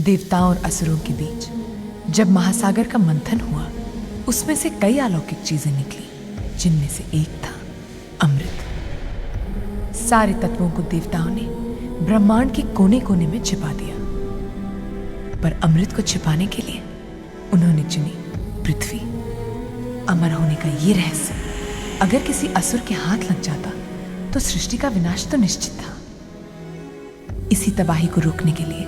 देवताओं और असुरों के बीच जब महासागर का मंथन हुआ, उसमें से कई अलौकिक चीजें निकली, जिनमें से एक था अमृत। सारे तत्वों को देवताओं ने ब्रह्मांड के कोने कोने में छिपा दिया, पर अमृत को छिपाने के लिए उन्होंने चुनी पृथ्वी। अमर होने का ये रहस्य अगर किसी असुर के हाथ लग जाता तो सृष्टि का विनाश तो निश्चित था। इसी तबाही को रोकने के लिए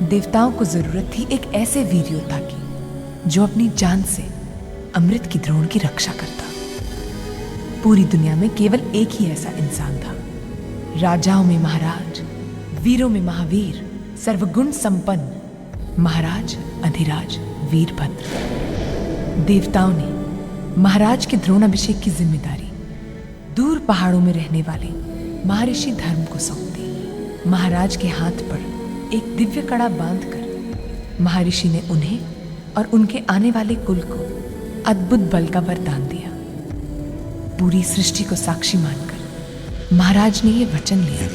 देवताओं को जरूरत थी एक ऐसे वीर योद्धा की जो अपनी जान से अमृत की द्रोण की रक्षा करता। पूरी दुनिया में केवल एक ही ऐसा इंसान था, राजाओं में महाराज, वीरों में महावीर, सर्वगुण संपन्न महाराज अधिराज वीरभद्र। देवताओं ने महाराज के द्रोण अभिषेक की जिम्मेदारी दूर पहाड़ों में रहने वाले महर्षि धर्म को सौंप दी। महाराज के हाथ पर एक दिव्य कड़ा बांधकर महर्षि ने उन्हें और उनके आने वाले कुल को अद्भुत बल का वरदान दिया। पूरी सृष्टि को साक्षी मानकर महाराज ने यह वचन लिया,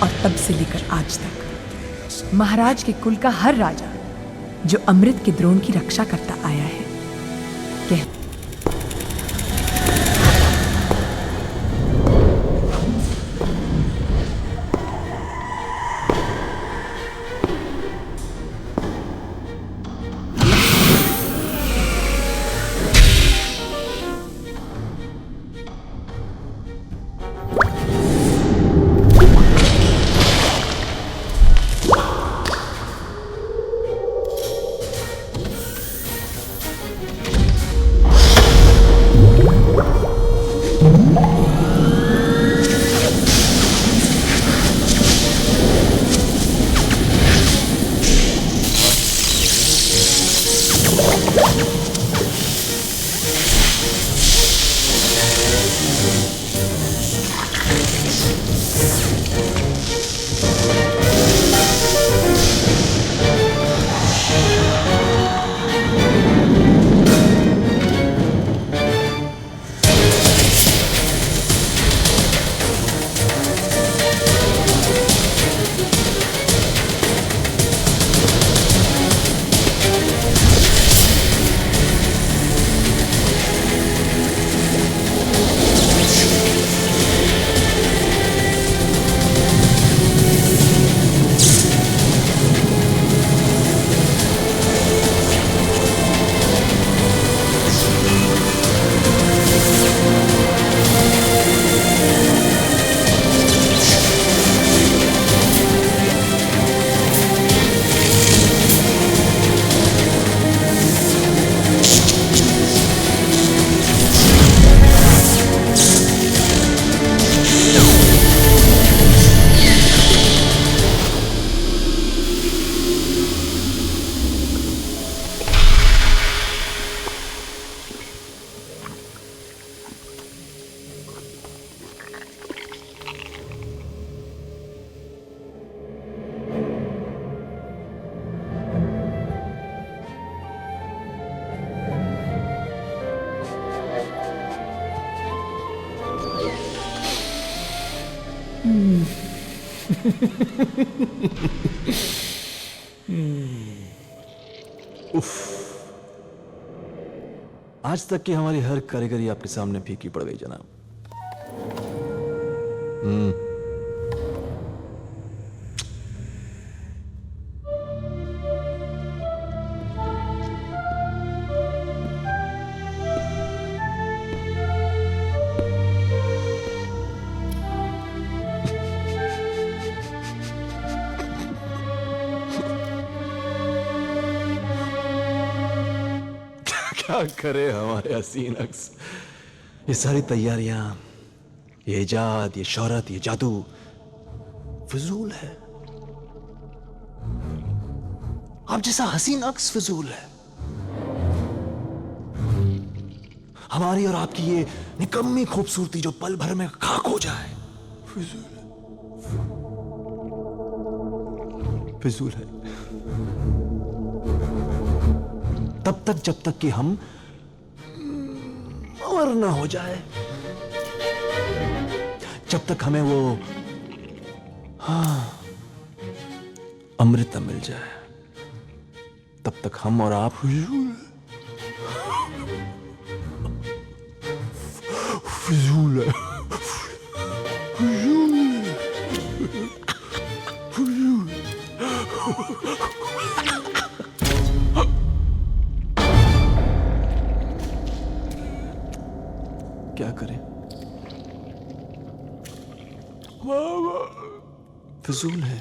और तब से लेकर आज तक महाराज के कुल का हर राजा जो अमृत के द्रोण की रक्षा करता आया है, आज तक की हमारी हर कारीगरी आपके सामने फीकी पड़ गई जनाब। क्या करे हमारे हसीन अक्स। ये सारी तैयारियां, ये इजाद, ये शोहरत, ये जादू फिजूल है। आप जैसा हसीन अक्स फिजूल है। हमारी और आपकी ये निकम्मी खूबसूरती जो पल भर में खाक हो जाए, फिजूल है, फिजूल है। तब तक जब तक कि हम अमर ना हो जाए, जब तक हमें वो अमृत मिल जाए, तब तक हम और आप फिजूल है, फिजूल है, फिजूल। क्या करें? फिजूल है।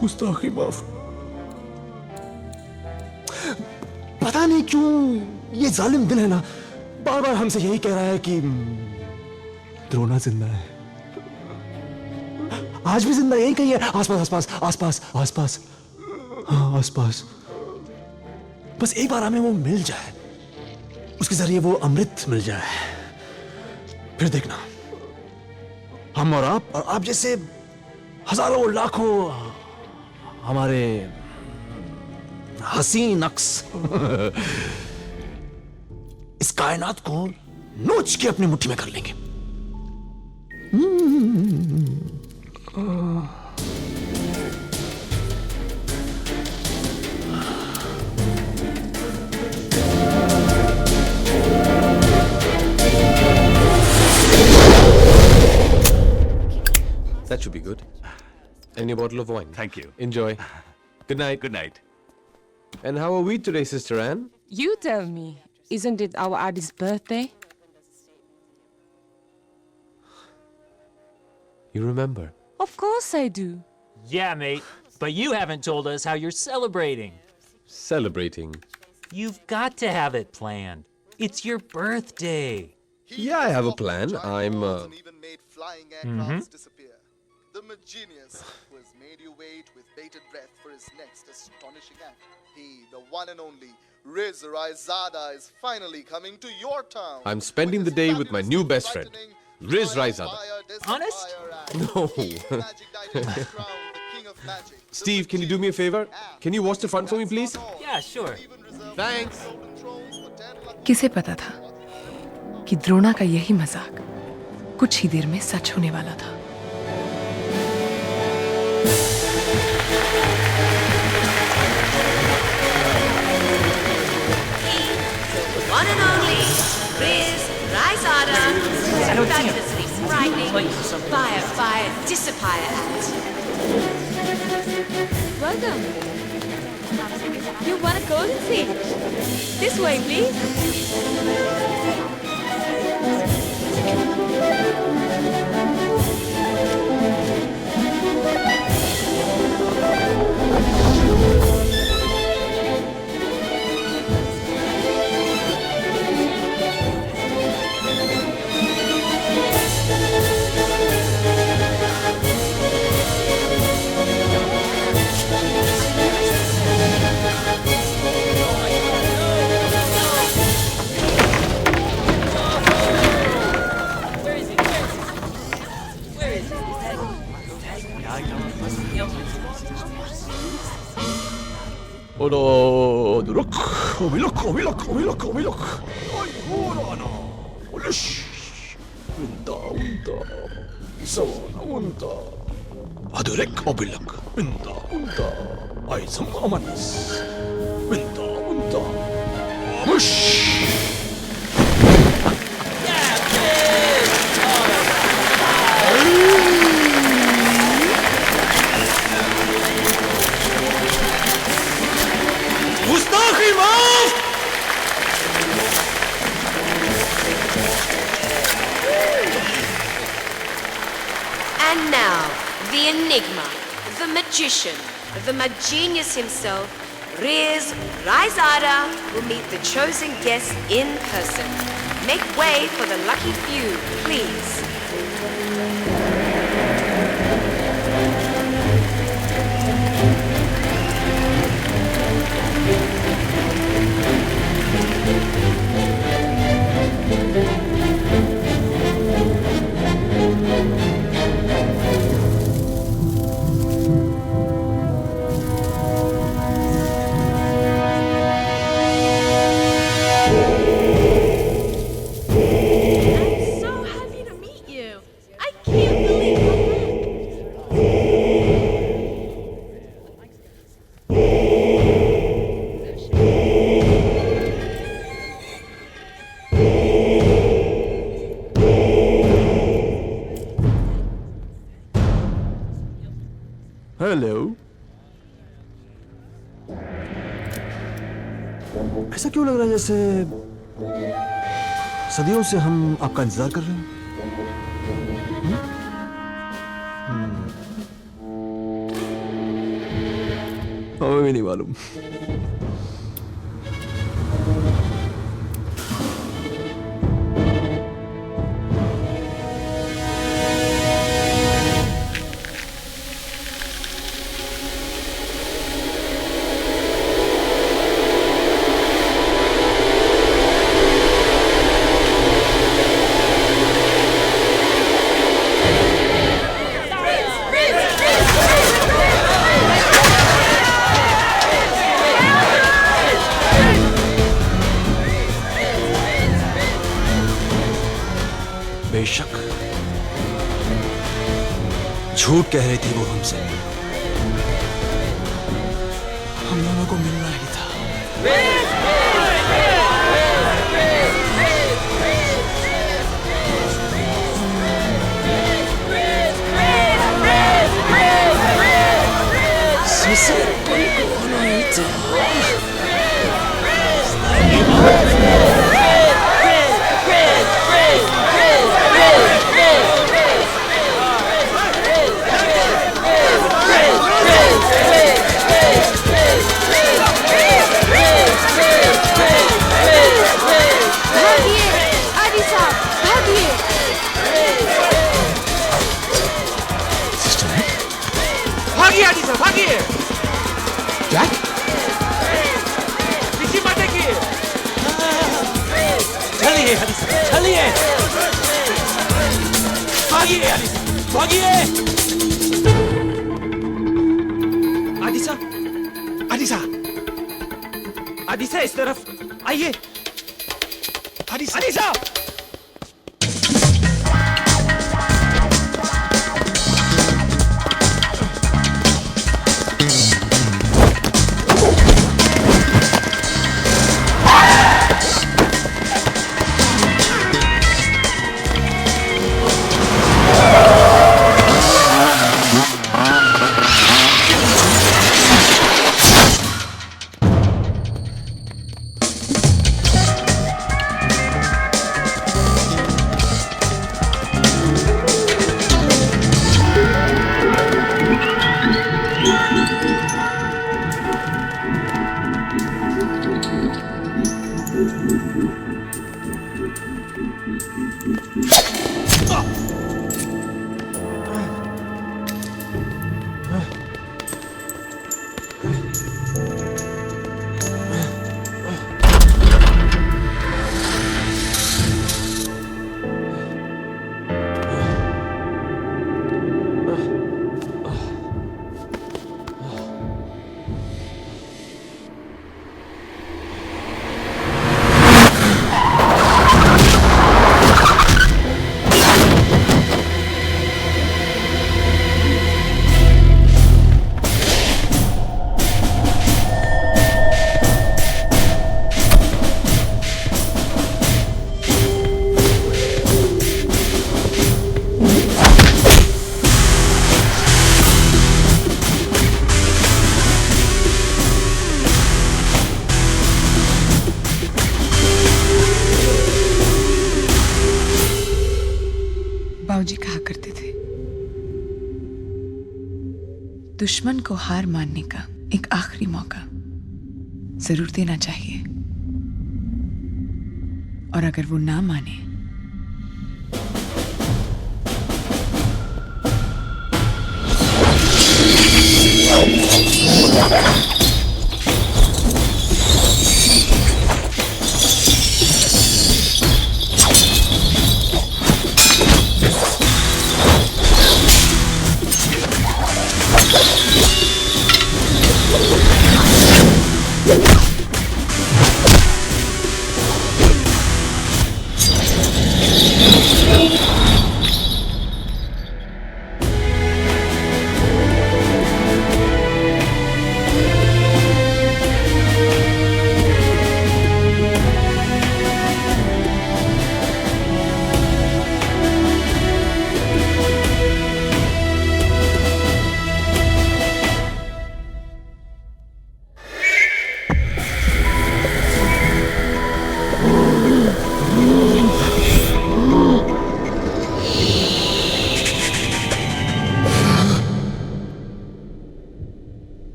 गुस्ताखी माफ। पता नहीं क्यों ये जालिम दिल है ना, बार बार हमसे यही कह रहा है कि द्रोणा जिंदा है। आज भी जिंदा, यही कही है, आसपास आसपास आसपास आसपास, हाँ आसपास। बस एक बार हमें वो मिल जाए, उसके जरिए वो अमृत मिल जाए, फिर देखना हम और आप जैसे हजारों लाखों हमारे हसीन अक्स इस कायनात को नोच के अपनी मुट्ठी में कर लेंगे। That should be good. And a bottle of wine. Thank you. Enjoy. Good night. Good night. And how are we today, Sister Anne? You tell me. Isn't it our Adi's birthday? You remember? Of course I do. Yeah, mate. But you haven't told us how you're celebrating. Celebrating. You've got to have it planned. It's your birthday. Yeah, I have a plan. I'm, even made flying aircrafts disappear. The Magenius, who has made you wait with bated breath for his next astonishing act. He, the one and only Riz Raizada, is finally coming to your town. I'm spending the day with my new best friend, Riz Raizada. Honest? No. Steve, can you do me a favor? Can you watch the front for me, please? Yeah, sure. Thanks. किसे पता था कि द्रोणा का यही मजाक कुछ ही देर में सच होने वाला था। One and only Riz Raizada, fabulously frightening fire dissipier act. Welcome. You want a golden seat? This way, please. Adurek obilak, binda unda, ay amanas, binda unda, amush. गुस्ताखी माफ। And now, the enigma, the magician, the Magenius himself, Riz Raizada, will meet the chosen guest in person. Make way for the lucky few, please. So happy to meet you. I can't believe hello. ऐसा क्यों लग रहा है जैसे सदियों से हम आपका इंतजार कर रहे हैं? हमें भी नहीं मालूम। बेशक झूठ कह रही थी वो हमसे। हम दोनों को मिलना ही था। भागिए आदिसा, भागिए! जैक? किसी मत देखिए! चलिए आदिसा, चलिए! भागिए आदिसा, भागिए! आदिसा, आदिसा, आदिसा इस तरफ आइए! आदिसा, आदिसा! दुश्मन को हार मानने का एक आखिरी मौका जरूर देना चाहिए, और अगर वो ना माने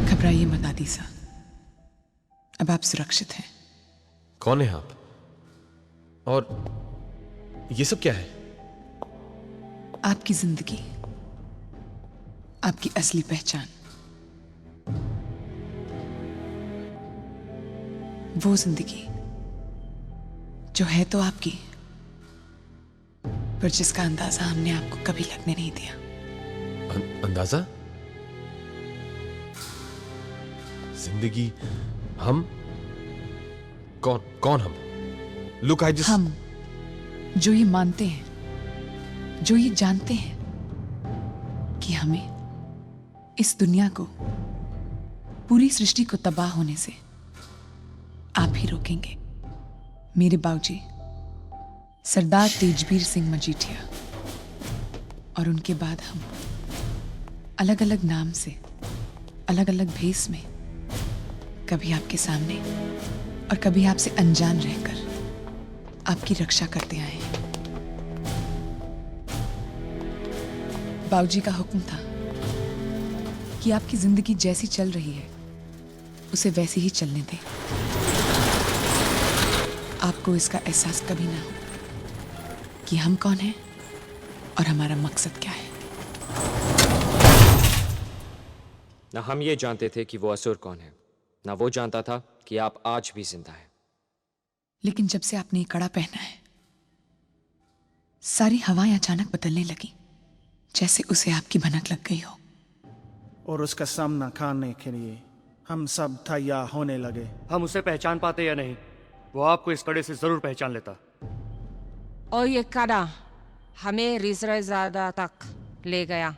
घबराइए मत आदिसा, अब आप सुरक्षित हैं। कौन है आप? और ये सब क्या है? आपकी जिंदगी, आपकी असली पहचान, वो जिंदगी जो है तो आपकी, पर जिसका अंदाजा हमने आपको कभी लगने नहीं दिया। अंदाजा? जिंदगी? हम? कौन हम? लुक आई जस्ट... हम जो ये मानते हैं, जो ये जानते हैं कि हमें इस दुनिया को, पूरी सृष्टि को तबाह होने से आप ही रोकेंगे। मेरे बाबूजी सरदार तेजबीर सिंह मजीठिया, और उनके बाद हम अलग अलग नाम से, अलग अलग भेस में, कभी आपके सामने और कभी आपसे अनजान रहकर आपकी रक्षा करते आए हैं। बाबूजी का हुक्म था कि आपकी जिंदगी जैसी चल रही है उसे वैसे ही चलने दें। आपको इसका एहसास कभी ना हो कि हम कौन हैं और हमारा मकसद क्या है। ना हम ये जानते थे कि वो असुर कौन है, ना वो जानता था कि आप आज भी जिंदा हैं। लेकिन जब से आपने ये कड़ा पहना है, सारी हवाएं अचानक बदलने लगी, जैसे उसे आपकी भनक लग गई हो। और उसका सामना करने के लिए हम सब तैयार होने लगे। हम उसे पहचान पाते या नहीं, वो आपको इस कड़े से जरूर पहचान लेता। और ये कड़ा हमें रिजराइजादा तक ले गया।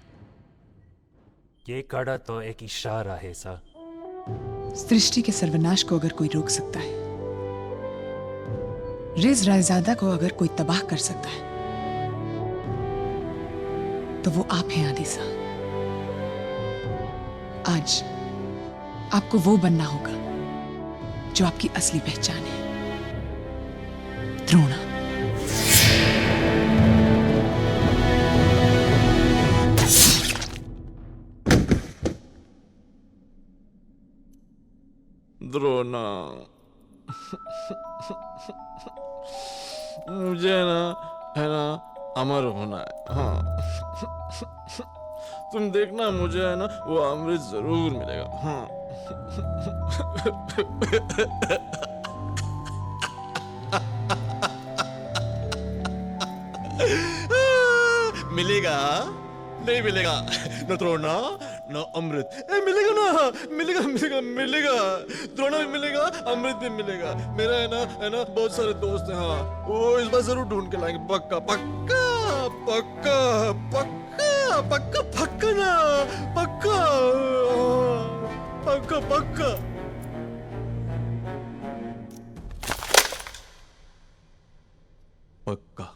ये कड़ा तो एक इशारा है सर। सृष्टि के सर्वनाश को अगर कोई रोक सकता है, रिज रायजादा को अगर कोई तबाह कर सकता है, तो वो आप हैं आदिसा। आज आपको वो बनना होगा जो आपकी असली पहचान है, द्रोणा। द्रोणा, मुझे है ना अमर होना है। हाँ, तुम देखना, मुझे है ना वो अमृत जरूर मिलेगा। हाँ। मिलेगा? नहीं मिलेगा। न द्रोणा न अमृत। मिलेगा ना, मिलेगा मिलेगा मिलेगा। द्रोणा भी मिलेगा, अमृत भी मिलेगा। मेरा है ना बहुत सारे दोस्त हैं। हाँ, वो इस बार जरूर ढूंढ के लाएंगे, पक्का पक्का। पक्का पक्का पक्का पक्का ना पक्का पक्का पक्का पक्का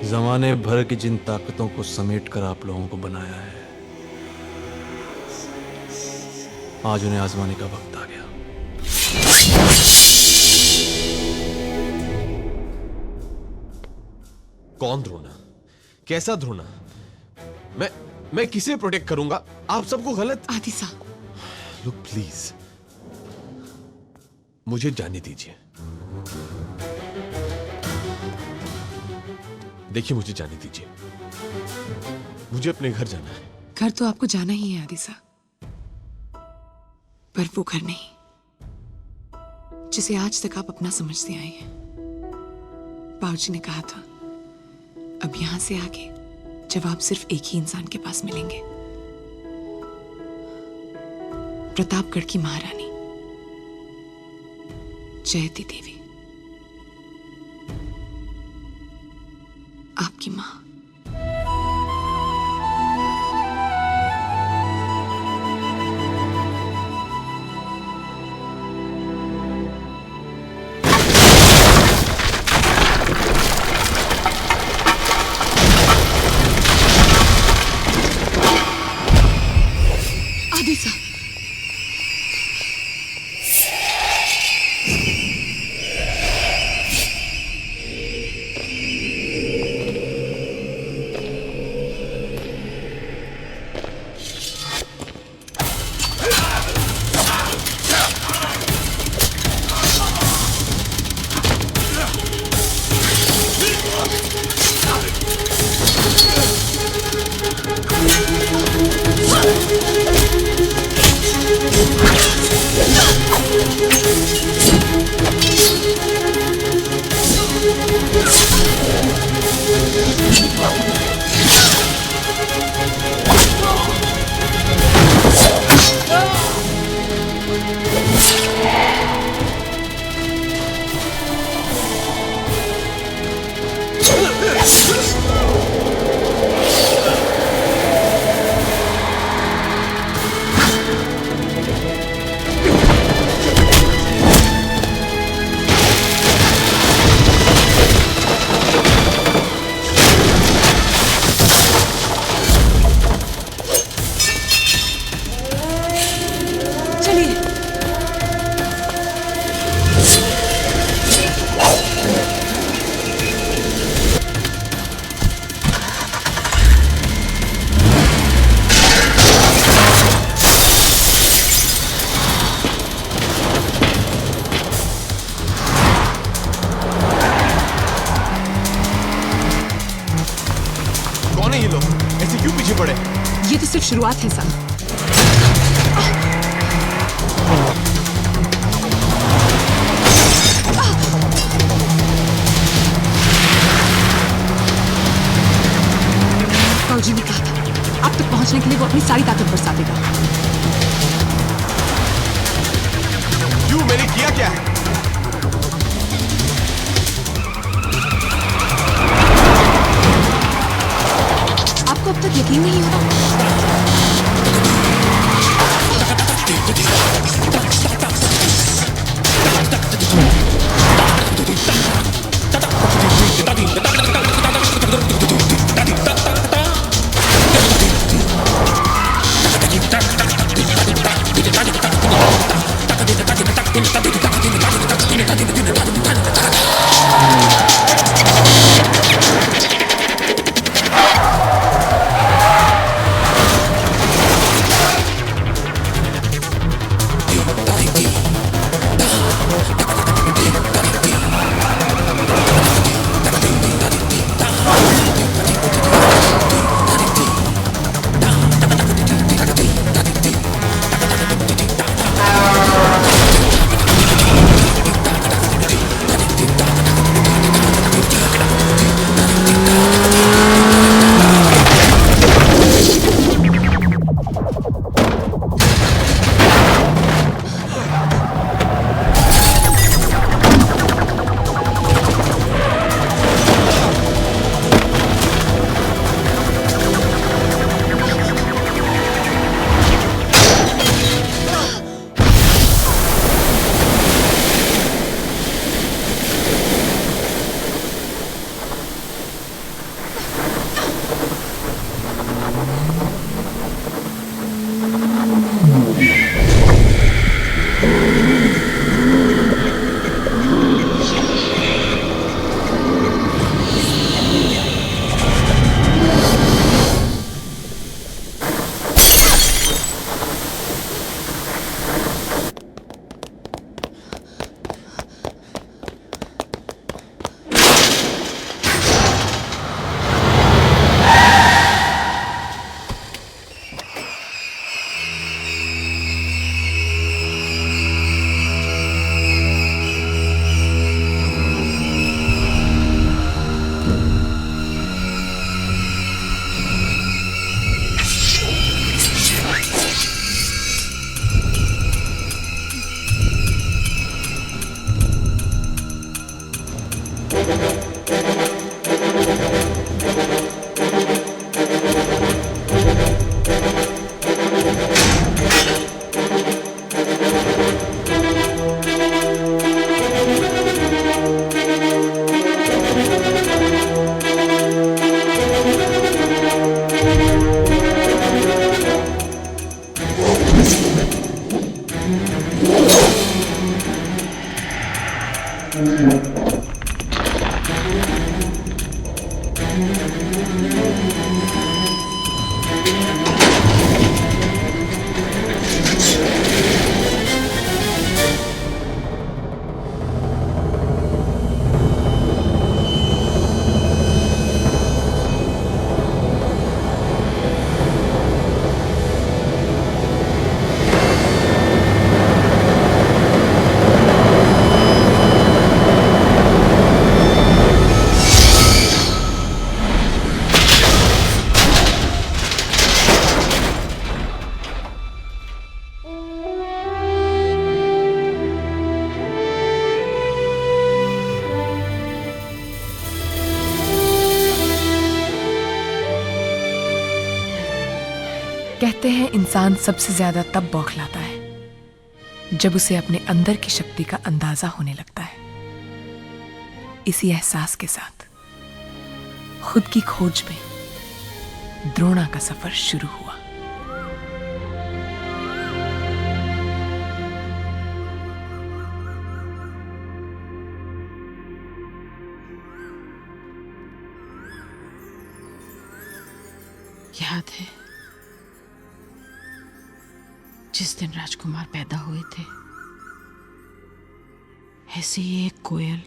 जमाने भर की जिन ताकतों को समेट कर आप लोगों को बनाया है, आज उन्हें आजमाने का वक्त आ गया। कौन द्रोणा? कैसा द्रोणा? मैं किसे प्रोटेक्ट करूंगा? आप सबको गलत। आदिसा, लुक प्लीज, मुझे जाने दीजिए। देखिए, मुझे जाने दीजिए। मुझे अपने घर जाना है। घर तो आपको जाना ही है आदिसा, पर वो घर नहीं जिसे आज तक आप अपना समझते आए हैं। बाबूजी ने कहा था, अब यहां से आगे जवाब सिर्फ एक ही इंसान के पास मिलेंगे, प्रतापगढ़ की महारानी जयती देवी, आपकी मां। आदिसा, ये तो सिर्फ शुरुआत है साहब। फौजी ने कहा था अब तक पहुंचने के लिए वो अपनी सारी ताकत बरसा देगा। क्यों? मैंने किया क्या है? आपको अब तक यकीन नहीं होता? कहते हैं इंसान सबसे ज्यादा तब बौखलाता है जब उसे अपने अंदर की शक्ति का अंदाजा होने लगता है। इसी एहसास के साथ खुद की खोज में द्रोणा का सफर शुरू हुआ। याद है जिस दिन राजकुमार पैदा हुए थे, ऐसे ही एक कोयल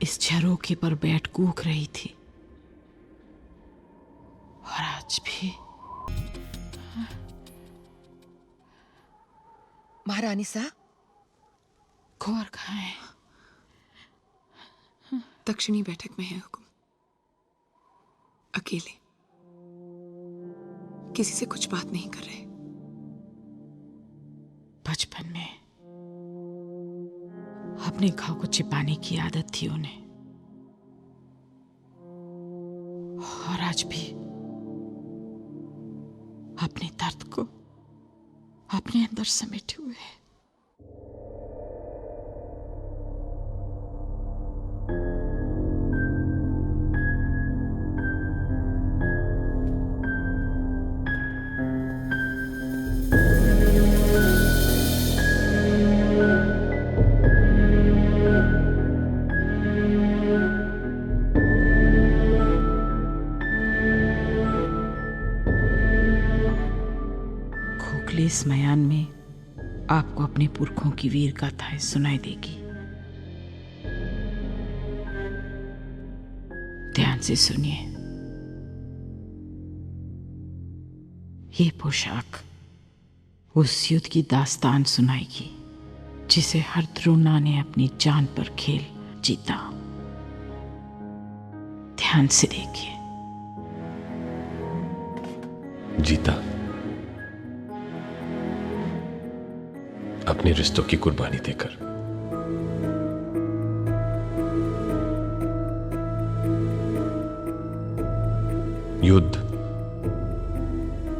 इस झरोखे पर बैठ कूक रही थी। और आज भी महारानी सा कुंवर कहाँ है? दक्षिणी बैठक में है हुकुम। अकेले, किसी से कुछ बात नहीं कर रहे। बचपन में अपने घाव को छिपाने की आदत थी उन्हें, और आज भी अपने दर्द को अपने अंदर समेटे हुए है। इस मयान में आपको अपने पुरखों की वीर गाथाएं सुनाई देगी। ध्यान से सुनिए। ये पोशाक उस युद्ध की दास्तान सुनाएगी जिसे हर द्रोणा ने अपनी जान पर खेल जीता। ध्यान से देखिए। जीता अपने रिश्तों की कुर्बानी देकर। युद्ध,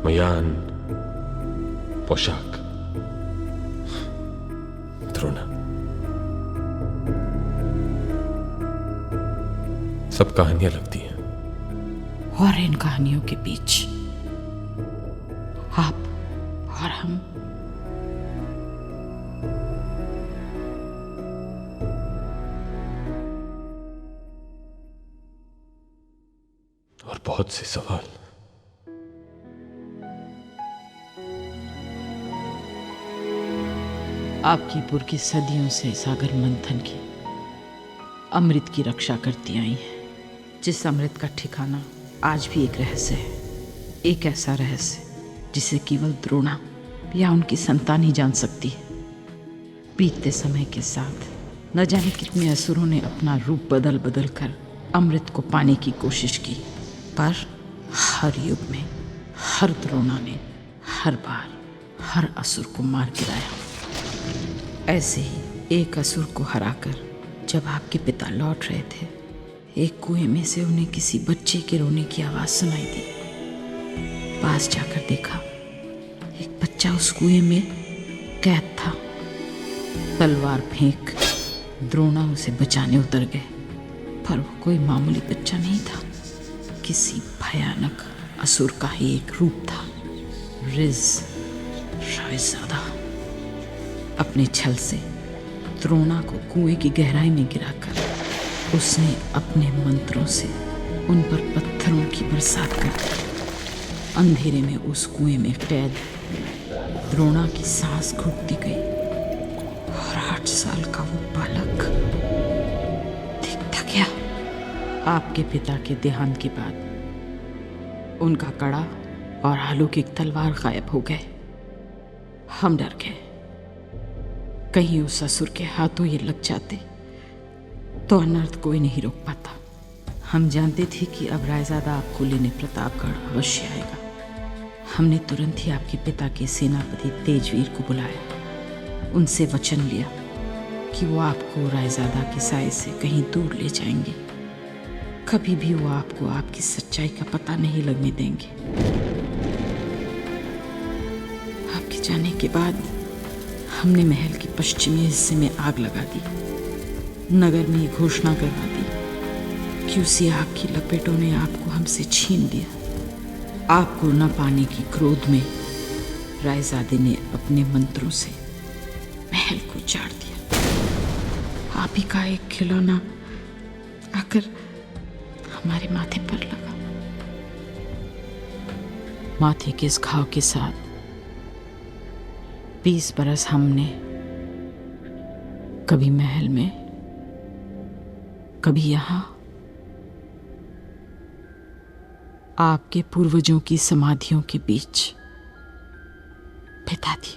मयान, पोशाक, द्रोणा, सब कहानियां लगती हैं। और इन कहानियों के बीच आप और हम और बहुत से सवाल। आपकी पुरखी सदियों से सागर मंथन की अमृत की रक्षा करती आई हैं, जिस अमृत का ठिकाना आज भी एक रहस्य है। एक ऐसा रहस्य जिसे केवल द्रोणा या उनकी संतान ही जान सकती है। बीतते समय के साथ न जाने कितने असुरों ने अपना रूप बदल बदल कर अमृत को पाने की कोशिश की, पर हर युग में हर द्रोणा ने हर बार हर असुर को मार गिराया। ऐसे ही एक असुर को हराकर जब आपके पिता लौट रहे थे, एक कुएं में से उन्हें किसी बच्चे के रोने की आवाज़ सुनाई दी। पास जाकर देखा, एक बच्चा उस कुएं में कैद था। तलवार फेंक द्रोणा उसे बचाने उतर गए, पर वो कोई मामूली बच्चा नहीं था, किसी भयानक असुर का ही एक रूप था। रिज रायजादा अपने छल से द्रोणा को कुएं की गहराई में गिराकर उसने अपने मंत्रों से उन पर पत्थरों की बरसात कर दी। अंधेरे में उस कुएं में कैद द्रोणा की सांस घुटती गई और 8 साल का वो बालक दिखता गया। आपके पिता के देहांत के बाद उनका कड़ा और अलौकिक तलवार गायब हो गए। हम डर गए कहीं उस असुर के हाथों ये लग जाते तो अनर्थ कोई नहीं रोक पाता। हम जानते थे कि अब रायजादा आपको लेने प्रतापगढ़ अवश्य आएगा। हमने तुरंत ही आपके पिता के सेनापति तेजवीर को बुलाया। उनसे वचन लिया कि वो आपको रायजादा के साए से कहीं दूर ले जाएंगे। कभी भी वो आपको आपकी सच्चाई का पता नहीं लगने देंगे। आपके जाने के बाद हमने महल के पश्चिमी हिस्से में आग लगा दी। नगर में ये घोषणा करवा दी कि उसी आग की लपेटों ने आपको हमसे छीन लिया। आपको न पाने की क्रोध में रायजादे ने अपने मंत्रों से महल को उजाड़ दिया। आप ही का एक खिलौना आकर हमारे माथे पर लगा। माथे के इस घाव के साथ 20 बरस हमने कभी महल में, कभी यहां आपके पूर्वजों की समाधियों के बीच बिता दी।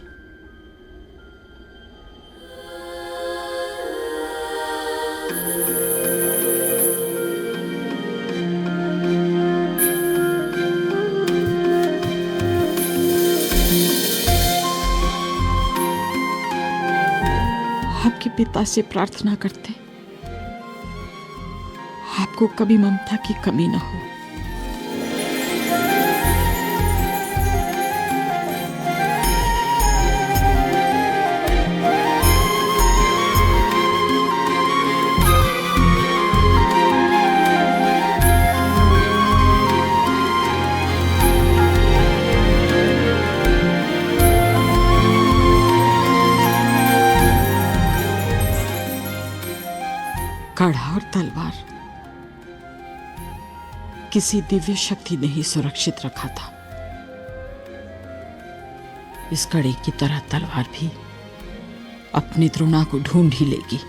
आपके पिता से प्रार्थना करते आपको कभी ममता की कमी न हो। कड़ा और तलवार किसी दिव्य शक्ति ने ही सुरक्षित रखा था। इस कड़े की तरह तलवार भी अपनी द्रोणा को ढूंढ ही लेगी।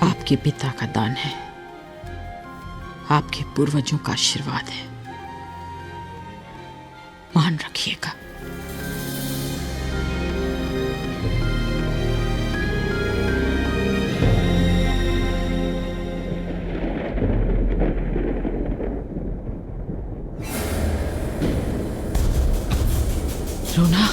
आपके पिता का दान है, आपके पूर्वजों का आशीर्वाद है, मान रखिएगा। द्रोणा,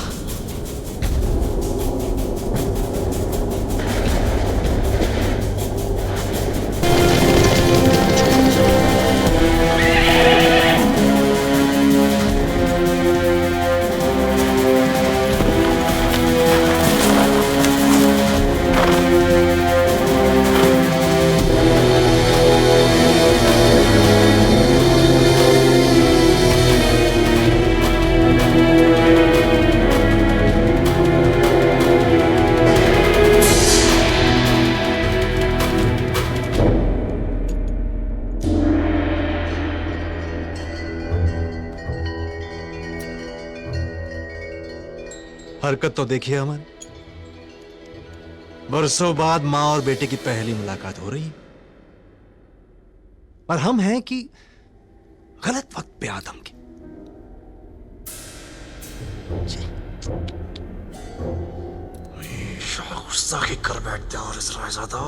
हरकत तो देखिए अमन, बरसों बाद मां और बेटे की पहली मुलाकात हो रही है और हम हैं कि गलत वक्त पे आदम की। गुस्सा की कर बैठते हैं और इस रायज़ादा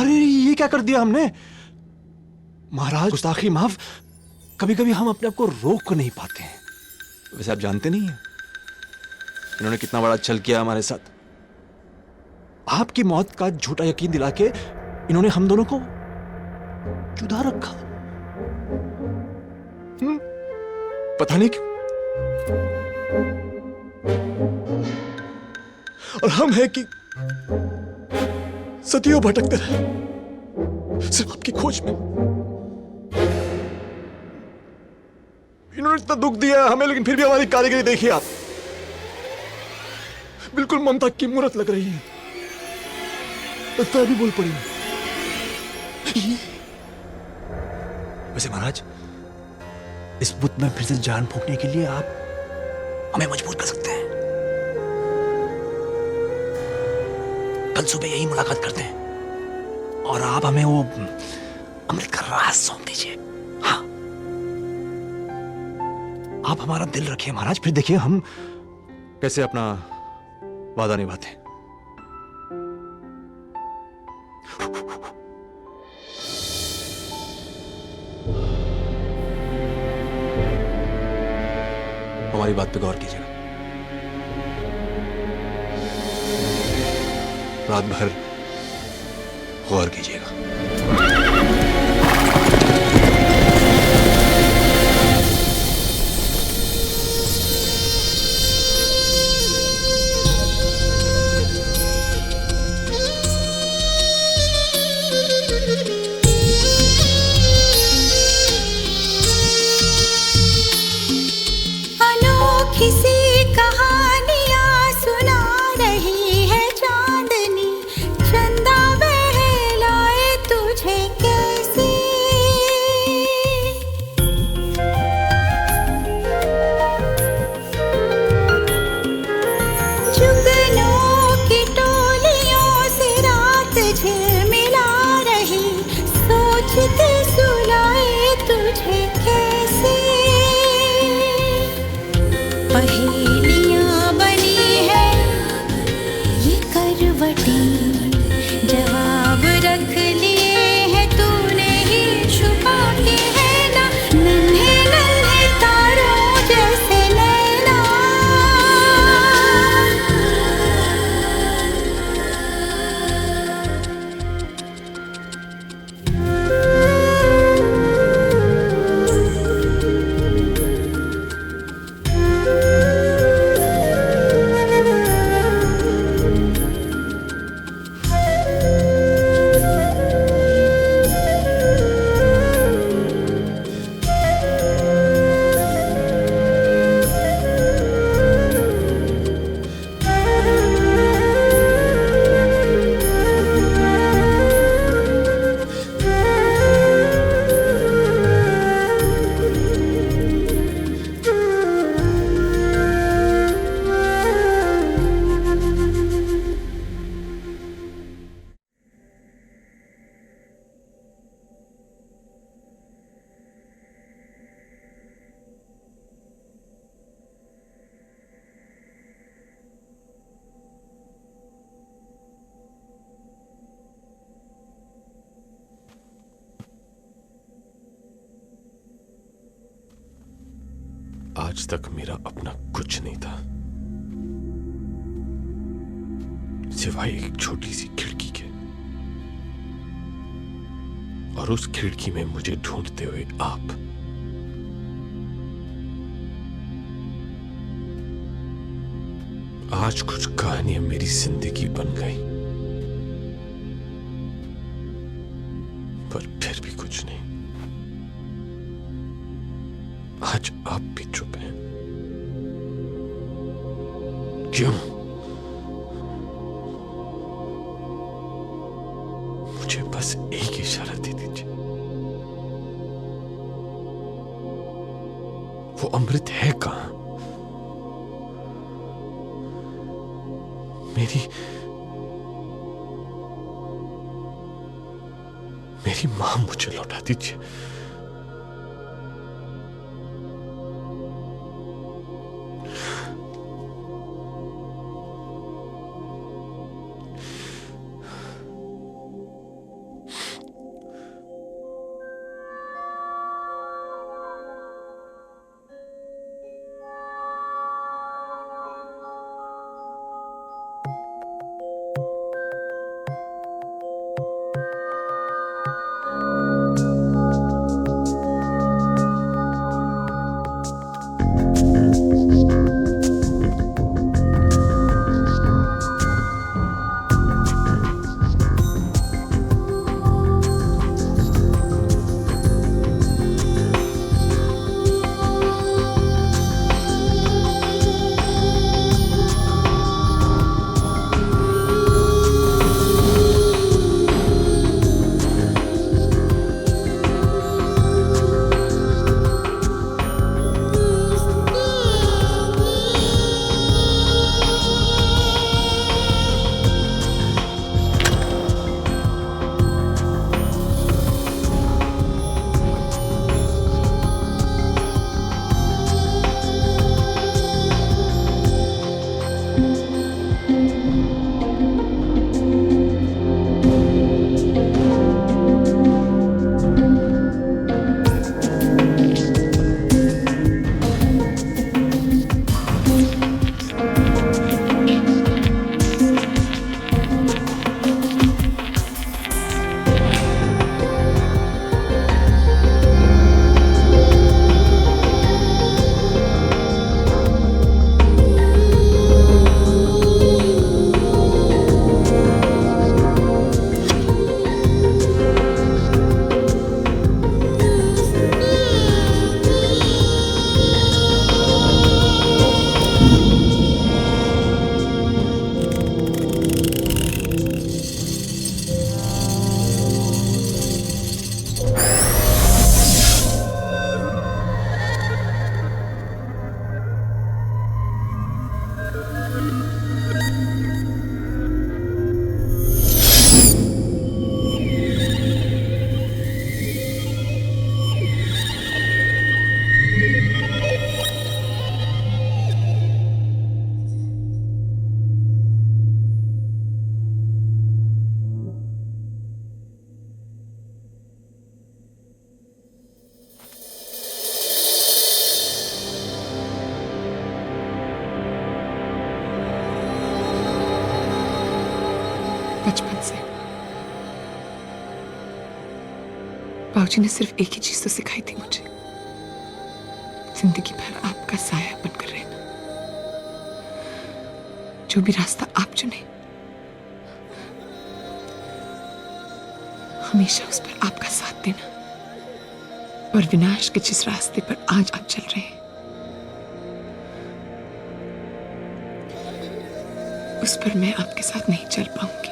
अरे ये क्या कर दिया हमने? महाराज, गुस्ताखी माफ। कभी कभी हम अपने आप को रोक नहीं पाते हैं। वैसे आप जानते नहीं हैं इन्होंने कितना बड़ा छल किया हमारे साथ। आपकी मौत का झूठा यकीन दिला के इन्होंने हम दोनों को जुदा रखा। पता नहीं क्यों। और हम हैं कि सदियों भटकते रहे सिर्फ आपकी खोज में। इन्होंने इतना दुख दिया हमें, लेकिन फिर भी हमारी कारीगरी देखिए आप, बिल्कुल ममता की मूरत लग रही है। लगता है अभी बोल पड़ी। वैसे महाराज, इस बुत में फिर से जान फूंकने के लिए आप हमें मजबूर कर सकते हैं। कल सुबह यही मुलाकात करते हैं और आप हमें वो अमृत का राज सौंप दीजिए। हाँ, आप हमारा दिल रखिए महाराज, फिर देखिए हम कैसे अपना वादा निभाते हैं। हमारी बात पे गौर कीजिएगा। रात भर गौर कीजिएगा। अनोखी सी कहानियां सुना रही है चांदनी, चंदा बहलाए तुझे कैसे। जुगनों की टोलियों से रात झिलमिला रही, सोचते सुलाए तुझे कैसे। पहेलियां बनी है ये करवटें, जवाब रख लिए हैं तूने ही छुपा के, है ना नन्हे नन्हे तारों जैसे नैना। आज तक मेरा अपना कुछ नहीं था, सिवाय एक छोटी सी खिड़की के, और उस खिड़की में मुझे ढूंढते हुए आप। आज कुछ कहानियां मेरी जिंदगी बन गई, पर फिर भी कुछ नहीं। आज आप भी चुप हैं। क्यों? मुझे बस एक इशारा दे दीजिए। वो अमृत है कहां? मेरी मां मुझे लौटा दीजिए। बचपन से बाबूजी ने सिर्फ एक ही चीज तो सिखाई थी मुझे, जिंदगी भर आपका साया बनकर रहना। जो भी रास्ता आप चुने हमेशा उस पर आपका साथ देना। और विनाश के जिस रास्ते पर आज आप चल रहे हैं उस पर मैं आपके साथ नहीं चल पाऊंगी।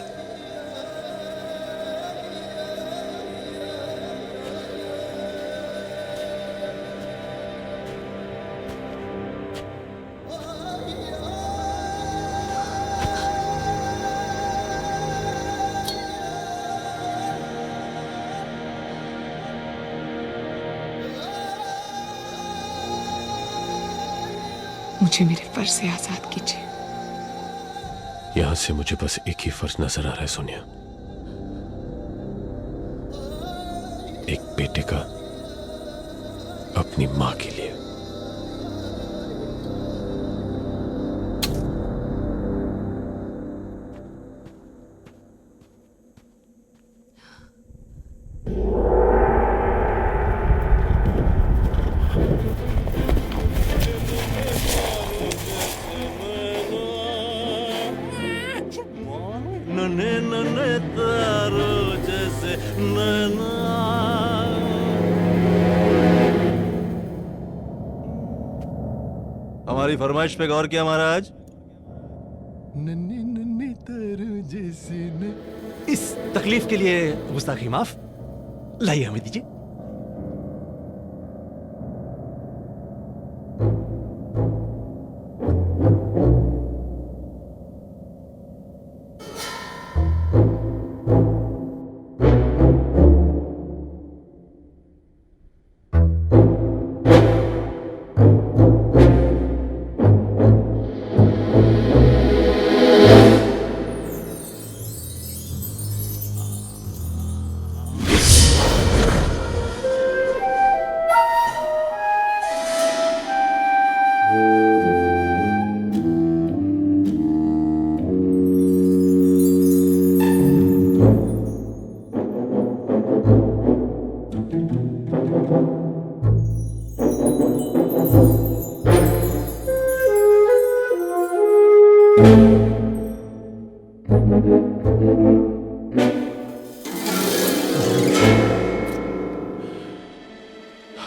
मुझे मेरे फर्ज से आजाद कीजिए। यहां से मुझे बस एक ही फर्ज नजर आ रहा है सोनिया, एक बेटे का अपनी मां के लिए। नन्हे नन्हे तारों जैसे नैना। हमारी फरमाइश पे गौर किया महाराज। नन्हे नन्हे तारों जैसे इस तकलीफ के लिए गुस्ताखी माफ। लाइए हमें दीजिए।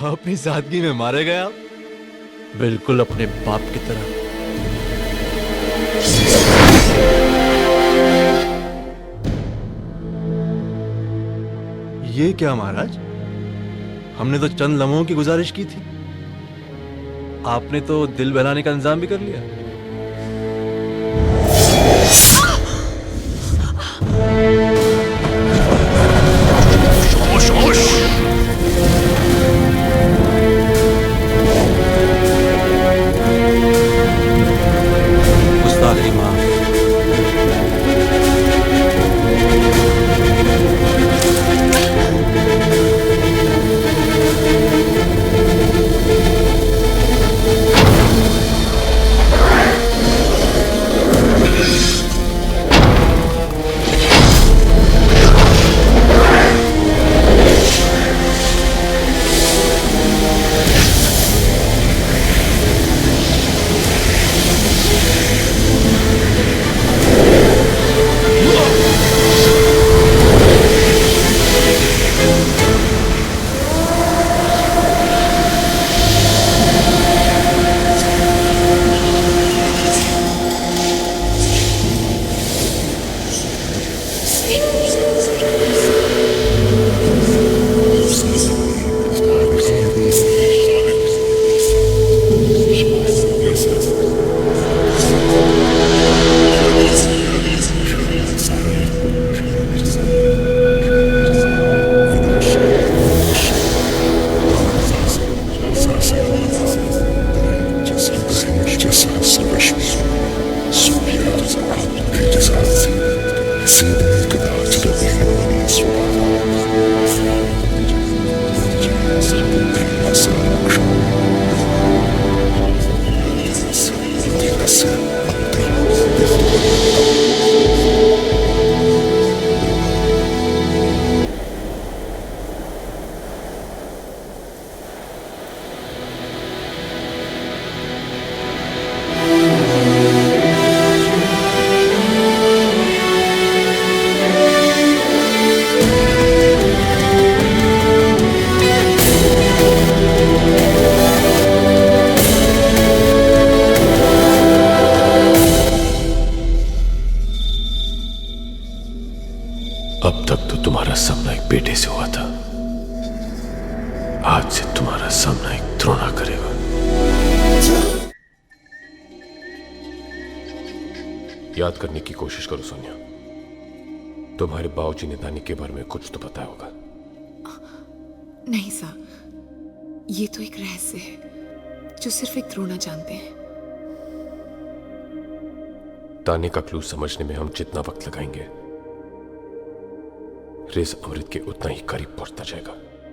अपनी सादगी में मारे गए आप, बिल्कुल अपने बाप की तरह। ये क्या महाराज, हमने तो चंद लम्हों की गुजारिश की थी, आपने तो दिल बहलाने का इंतजाम भी कर लिया। अब तक तो तुम्हारा सामना एक बेटे से हुआ था, आज से तुम्हारा सामना एक द्रोणा करेगा। याद करने की कोशिश करो सोनिया, तुम्हारे बाबूजी ने दानी के बारे में कुछ तो बताया होगा। नहीं सर, ये तो एक रहस्य है जो सिर्फ एक द्रोणा जानते हैं। दाने का क्लू समझने में हम जितना वक्त लगाएंगे, रेस अमृत के उतना ही करीब पहुंचता जाएगा।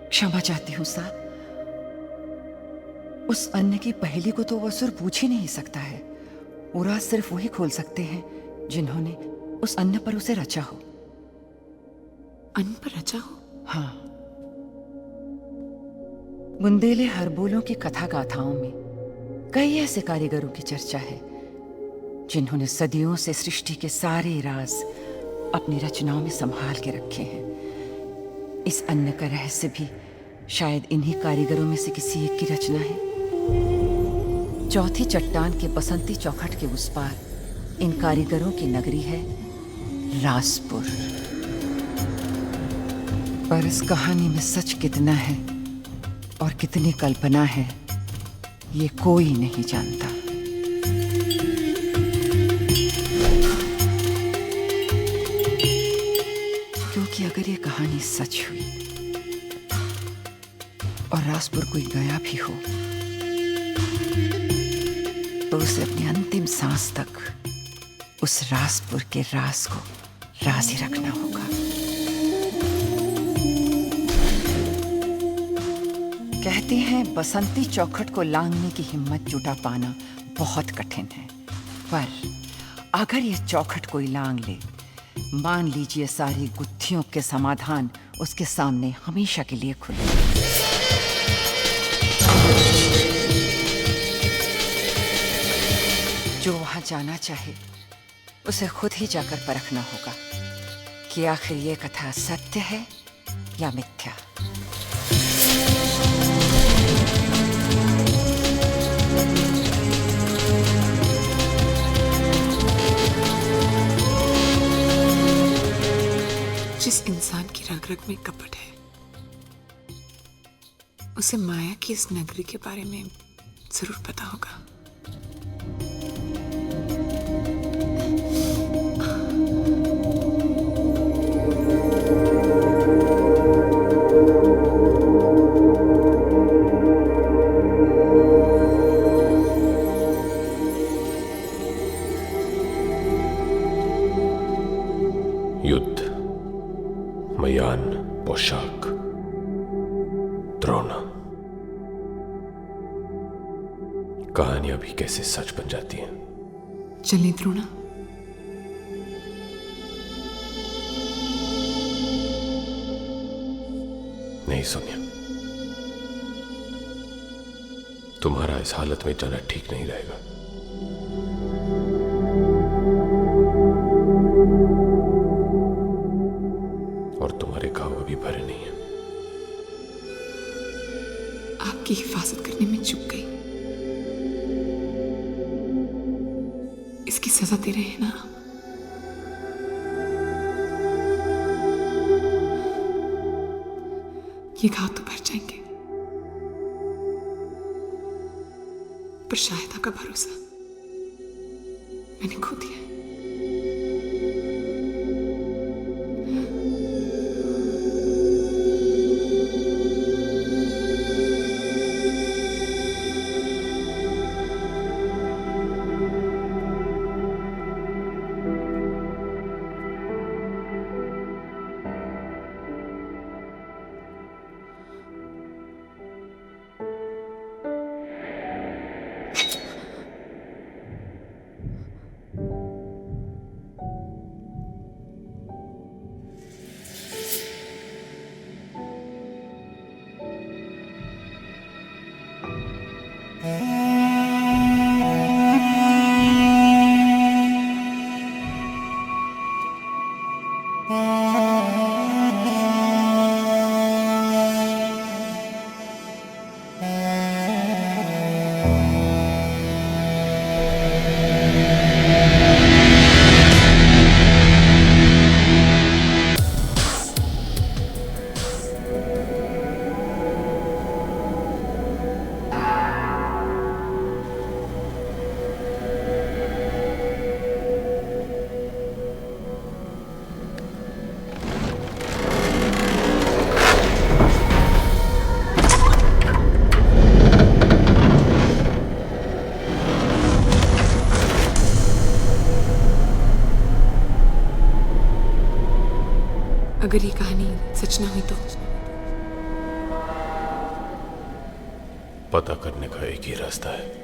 क्षमा चाहती हूँ साहब, उस अन्न की पहेली को तो वो असुर पूछ ही नहीं सकता है। वो राज सिर्फ वही खोल सकते हैं जिन्होंने उस अन्न पर उसे रचा हो। अन्न पर रचा हो? हाँ। बुंदेले हरबोलों की कथा गाथाओं में कई ऐसे कारीगरों की चर्चा है जिन्होंने सदियों से सृष्टि के सारे राज अपनी रचनाओं में संभाल के रखे हैं। इस अन्न का रहस्य भी शायद इन्हीं कारीगरों में से किसी एक की रचना है। चौथी चट्टान के बसंती चौखट के उस पार इन कारीगरों की नगरी है राजपुर। पर इस कहानी में सच कितना है और कितनी कल्पना है, ये कोई नहीं जानता। क्योंकि अगर ये कहानी सच हुई और राजपुर कोई गया भी हो, तो उसे अपनी अंतिम सांस तक उस राजपुर के राज को राज ही रखना होगा। कहते हैं बसंती चौखट को लांघने की हिम्मत जुटा पाना बहुत कठिन है, पर अगर ये चौखट कोई लांघ ले, मान लीजिए सारी गुत्थियों के समाधान उसके सामने हमेशा के लिए खुले। जो वहां जाना चाहे उसे खुद ही जाकर परखना होगा कि आखिर ये कथा सत्य है या मिथ्या। जिस इंसान की रग रग में कपट है, उसे माया की इस नगरी के बारे में जरूर पता होगा। युद्ध, मयान, पोशाक, द्रोणा, कहानियां भी कैसे सच बन जाती हैं। चलिए द्रोणा। नहीं सोनिया, तुम्हारा इस हालत में जाना ठीक नहीं रहेगा। और तुम्हारे घाव अभी भरे नहीं है। आपकी हिफाजत करने में चूक गई। इसकी सजा दे रहे हैं ना आप? ये घाव तो भर जाएंगे, पर शायद आपका भरोसा मैंने खो दिया है। अगर ये कहानी सच ना हुई तो पता करने का एक ही रास्ता है।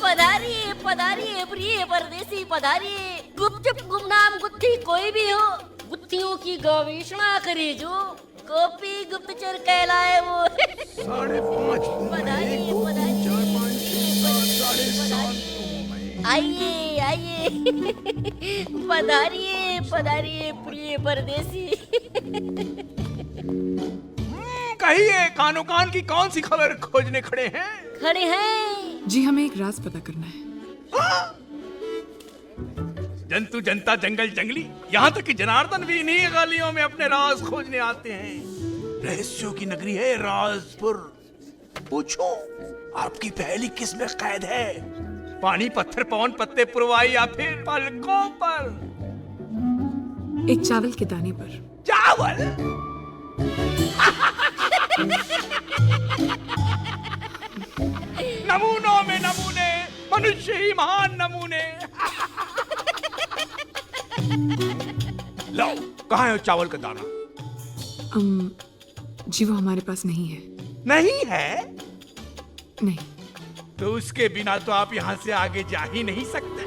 पधारिए पधारिए प्रिय परदेसी पधारिए। गुपचुप गुमनाम गुत्थी कोई भी हो, गुत्थियों की गवेषणा करे जो, कॉपी गुप्तचर कहलाए वो। 5:30 पधारिए आइए आइए पधारिए पधारिए प्रिय परदेसी। कहिए कानो कान की कौन सी खबर खोजने खड़े हैं? खड़े हैं जी, हमें एक राज पता करना है। जंतु जनता जंगल जंगली, यहाँ तक कि जनार्दन भी इन्हीं गलियों में अपने राज खोजने आते हैं। रहस्यों की नगरी है राजपुर। पूछो आपकी पहली किस में कैद है? पानी पत्थर पवन पत्ते पुरवाई या फिर पलकों पर? एक चावल के दाने पर। चावल? नमूनों में नमूने, मनुष्य ही महान नमूने। लो, कहाँ है वो चावल का दाना? जी वो हमारे पास नहीं है। नहीं है? नहीं। तो उसके बिना तो आप यहाँ से आगे जा ही नहीं सकते।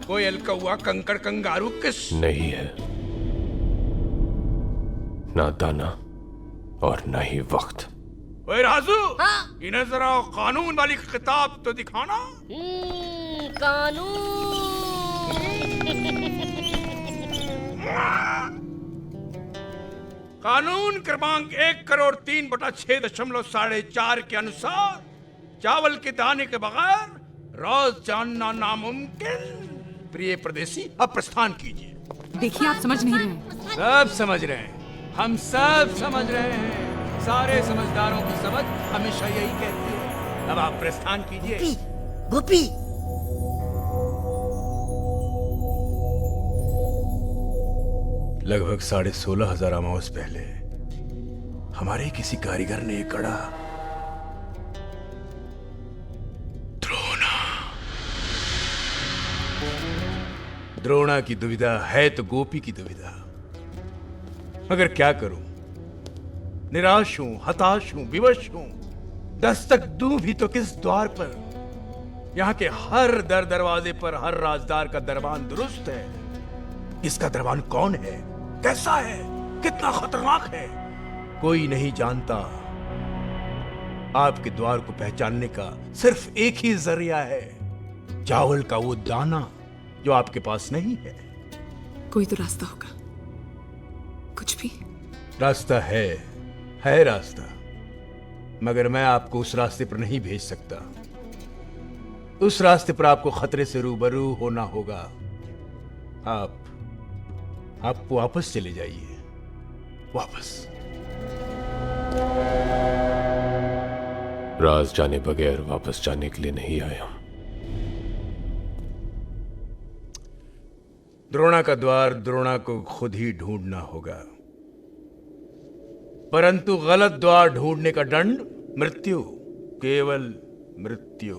कोयल कौआ कंकड़ कंगारू किस? नहीं है, ना दाना और ना ही वक्त। ओए राजू, इन्हें जरा कानून वाली किताब तो दिखाना। कानून क्रमांक 1,03,6.4 के अनुसार चावल के दाने के बगैर राज जानना नामुमकिन। प्रिय परदेसी, अब प्रस्थान कीजिए। देखिए, आप समझ नहीं रहे। सब समझ रहे हैं, हम सब समझ रहे हैं। सारे समझदारों की समझ हमेशा यही कहती है। अब आप प्रस्थान कीजिए। गोपी लगभग 16,500 अमावस पहले हमारे किसी कारीगर ने एक कड़ा द्रोणा की दुविधा है तो गोपी की दुविधा। मगर क्या करूं, निराश हूं, हताश हूं, विवश हूं। दस्तक दूं भी तो किस द्वार पर? यहाँ के हर दरवाजे पर हर राजदार का दरबान दुरुस्त है। इसका दरबान कौन है, कैसा है, कितना खतरनाक है, कोई नहीं जानता। आपके द्वार को पहचानने का सिर्फ एक ही जरिया है, चावल का वो दाना जो आपके पास नहीं है। कोई तो रास्ता होगा, कुछ भी। रास्ता है रास्ता, मगर मैं आपको उस रास्ते पर नहीं भेज सकता। उस रास्ते पर आपको खतरे से रूबरू होना होगा। आप वापस चले जाइए, वापस। राज जाने बगैर वापस जाने के लिए नहीं आया। द्रोणा का द्वार द्रोणा को खुद ही ढूंढना होगा, परंतु गलत द्वार ढूंढने का दंड मृत्यु। केवल मृत्यु।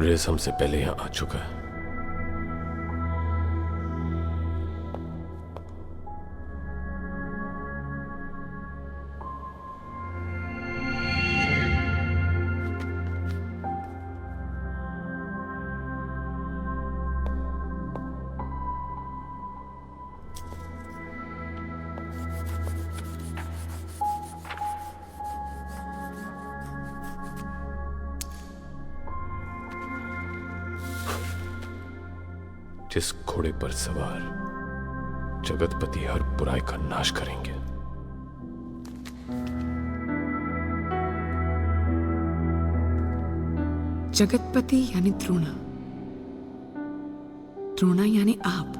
रेस हमसे पहले यहां आ चुका है। जिस घोड़े पर सवार जगतपति हर बुराई का नाश करेंगे, जगतपति यानी द्रोणा, द्रोणा यानी आप,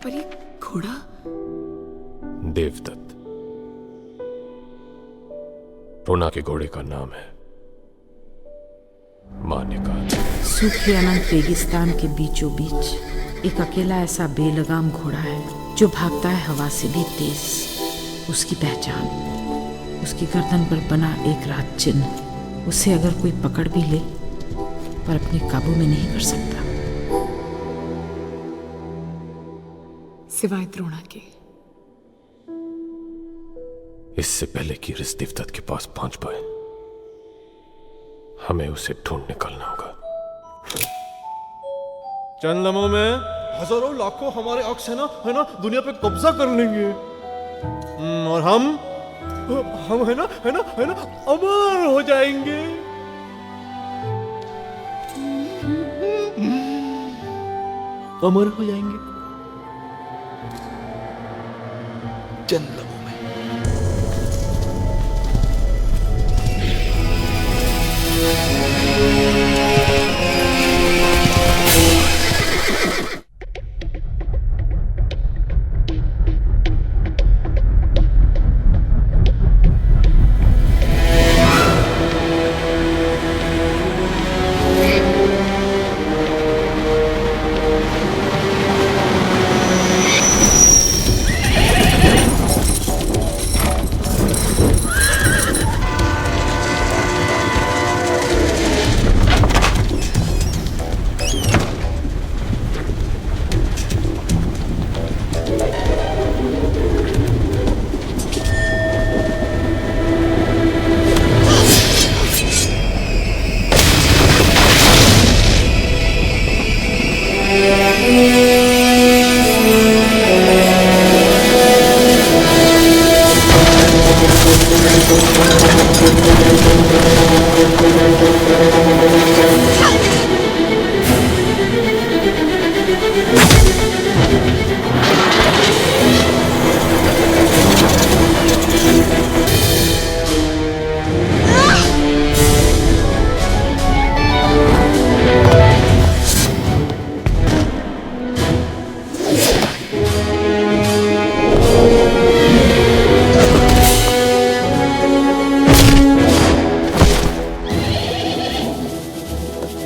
पर ये घोड़ा देवदत्त। द्रोणा के घोड़े का नाम है मान्यका। सूखे अनंत रेगिस्तान के बीचों बीच एक अकेला ऐसा बेलगाम घोड़ा है जो भागता है हवा से भी तेज। उसकी पहचान उसकी गर्दन पर बना एक रात चिन्ह। उसे अगर कोई पकड़ भी ले पर अपने काबू में नहीं कर सकता, सिवाय द्रोणा के। इससे पहले कि रिस देवदत्त के पास पहुंच पाए, हमें उसे ढूंढ निकालना होगा। चंद लम्हों में हजारों लाखों हमारे अक्स है ना दुनिया पे कब्जा कर लेंगे। और हम है ना अमर हो जाएंगे। अमर हो जाएंगे चंद लम्हों में।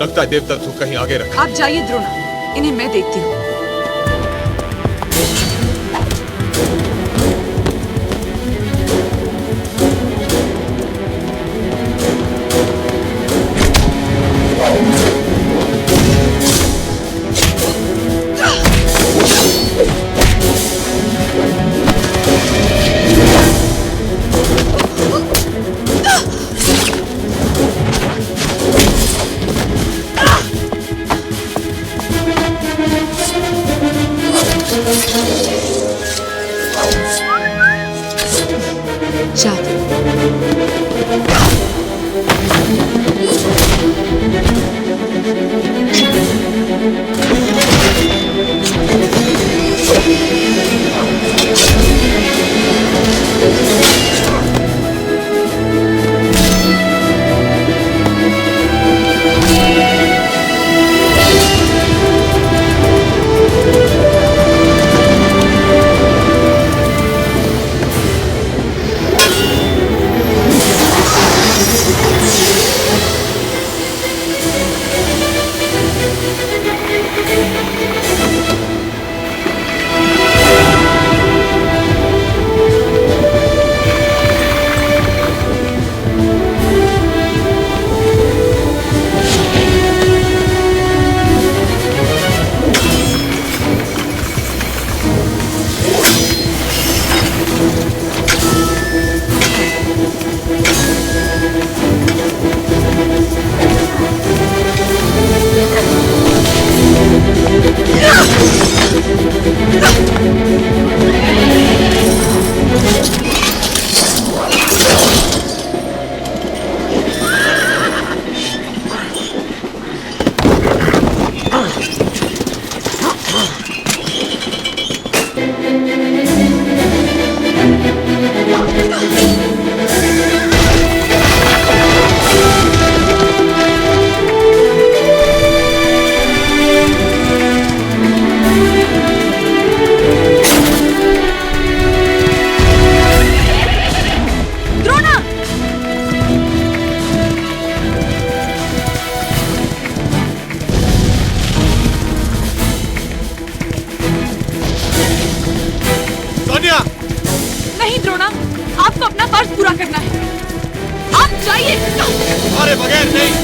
लगता है देवता तू कहीं आगे रखा। आप जाइए द्रोणा, इन्हें मैं देखती हूँ। नहीं द्रोणा, आपको अपना फर्ज पूरा करना है। आप जाइए। तुम्हारे बगैर नहीं।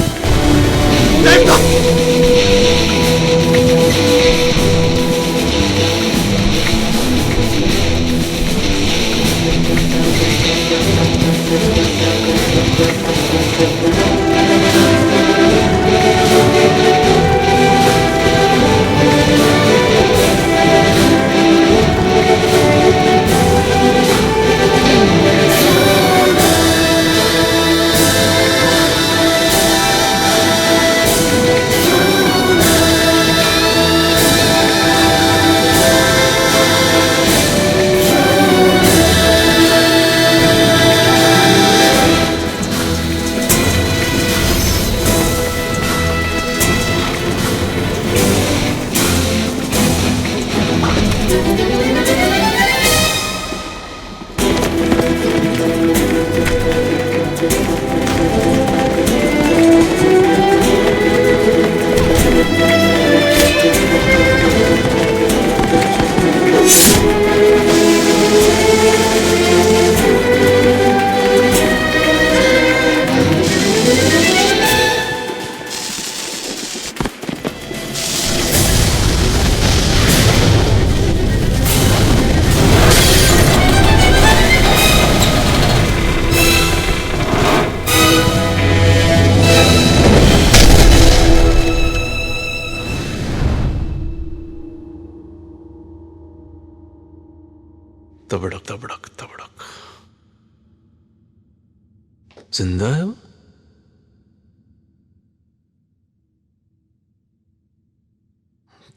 तबड़क तबड़क तबड़क। जिंदा है वो?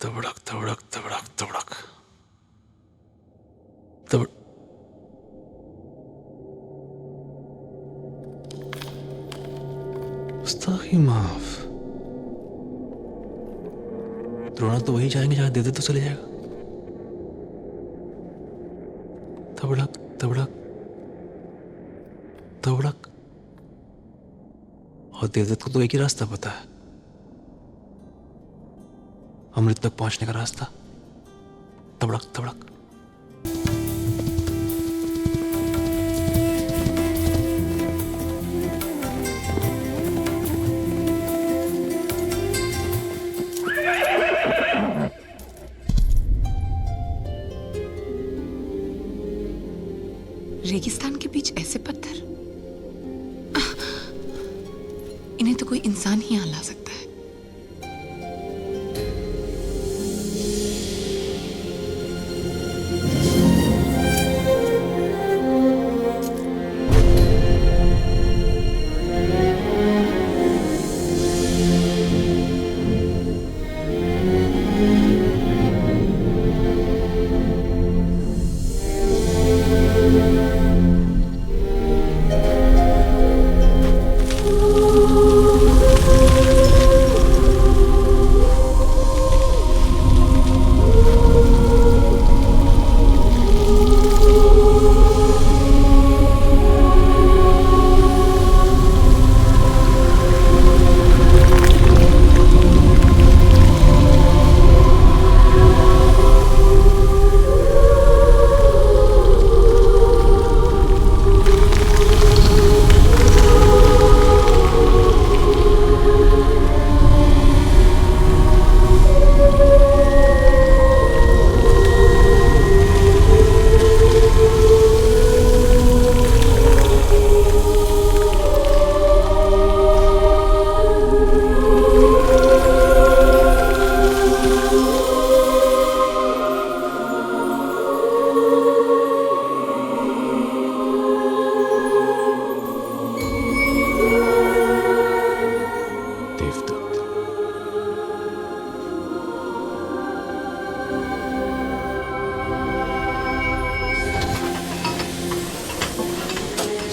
तबड़क तबड़क तबड़क तबड़क। दे दे तो चले जाएगा। तबड़क तबड़क तबड़क। और देवदत्त को तो एक ही रास्ता पता है, अमृत तक पहुंचने का रास्ता। तबड़क तबड़क। रेगिस्तान के बीच ऐसे पत्थर, इन्हें तो कोई इंसान ही यहाँ ला सकता है।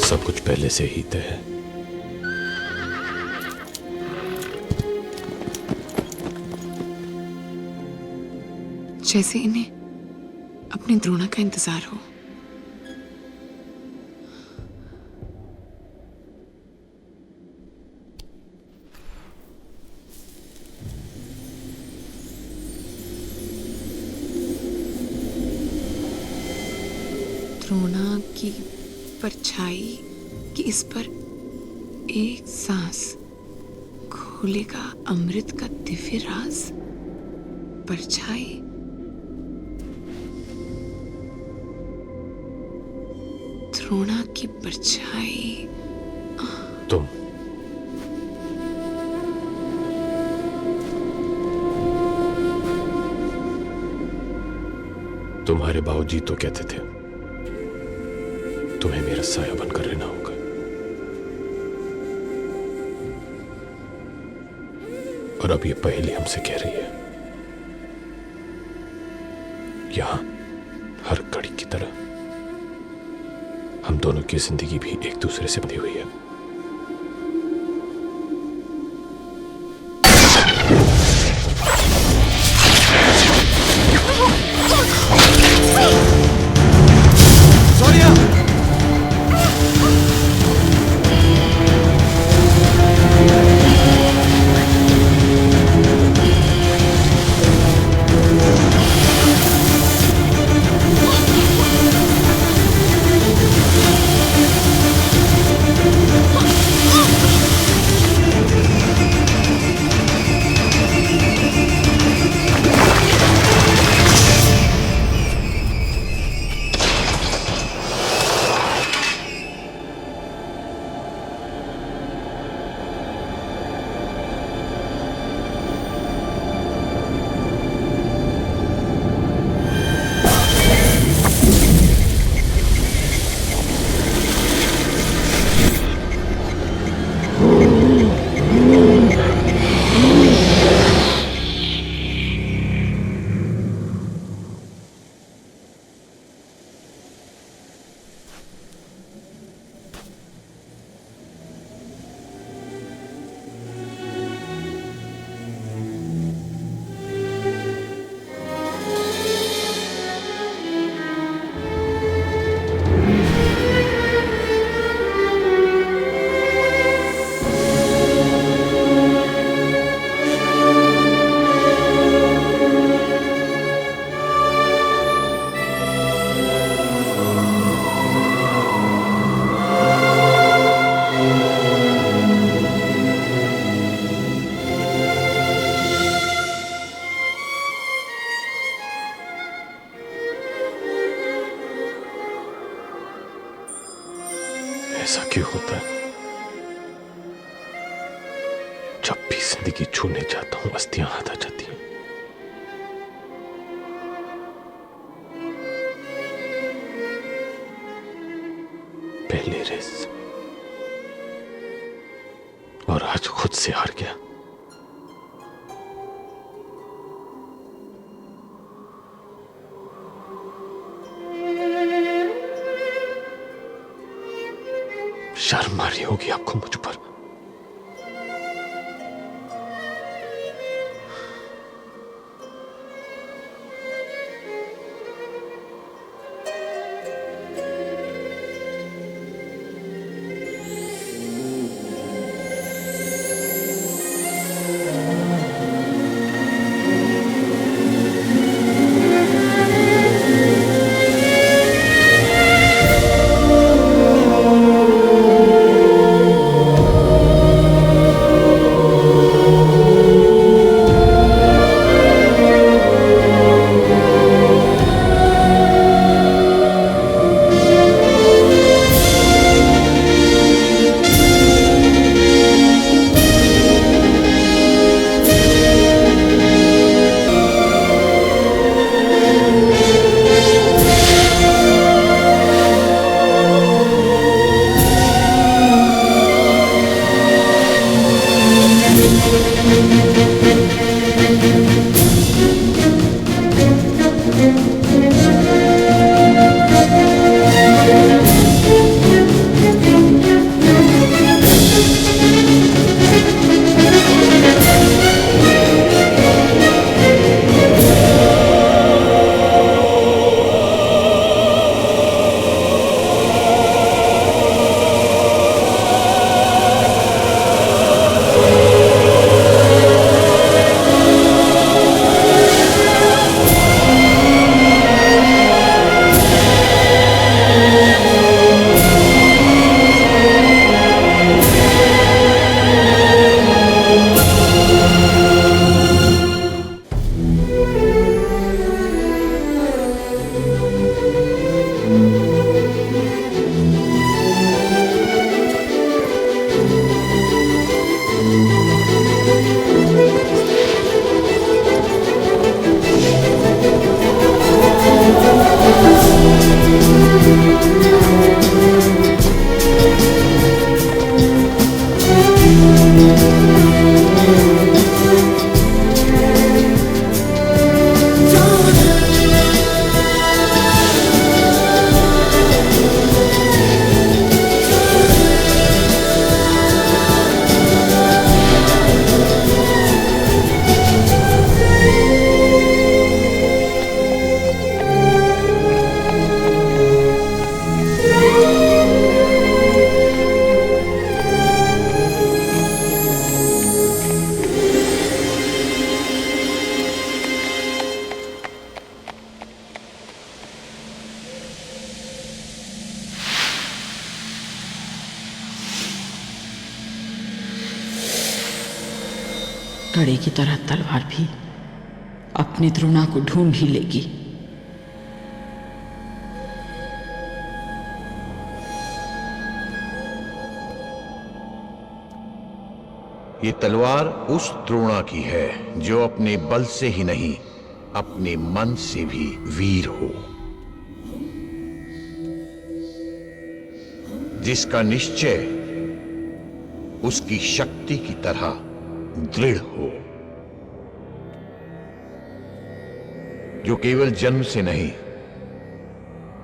सब कुछ पहले से ही तय है। जैसे इन्हें अपनी द्रोणा का इंतजार हो। द्रोणा की परछाई कि इस पर एक सांस खोलेगा अमृत का दिव्य राज। परछाई द्रोणा की परछाई। तुम्हारे बाबूजी तो कहते थे तुम्हें मेरा साया बनकर रहना होगा। और अब ये पहेली हमसे कह रही है, यहां हर कड़ी की तरह हम दोनों की जिंदगी भी एक दूसरे से बंधी हुई है। ऐसा क्यों होता है? जब भी जिंदगी छूने जाता हूं अस्थियां हाथ आ जाती हैं। पहले रेस और आज खुद से हार गया। शर्म आ रही होगी आपको मुझ पर। कड़े की तरह तलवार भी अपनी द्रोणा को ढूंढ ही लेगी। ये तलवार उस द्रोणा की है जो अपने बल से ही नहीं, अपने मन से भी वीर हो, जिसका निश्चय उसकी शक्ति की तरह दृढ़ हो, जो केवल जन्म से नहीं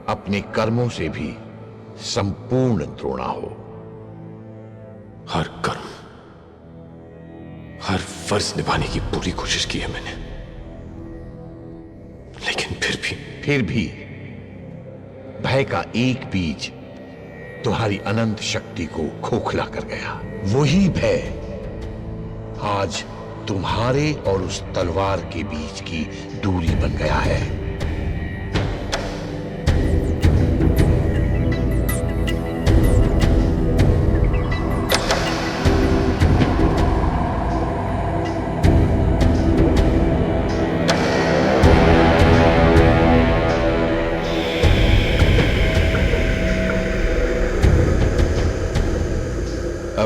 अपने कर्मों से भी संपूर्ण द्रोणा हो। हर कर्म, हर फर्ज निभाने की पूरी कोशिश की है मैंने, लेकिन फिर भी भय का एक बीज तुम्हारी अनंत शक्ति को खोखला कर गया। वही भय आज तुम्हारे और उस तलवार के बीच की दूरी बन गया है।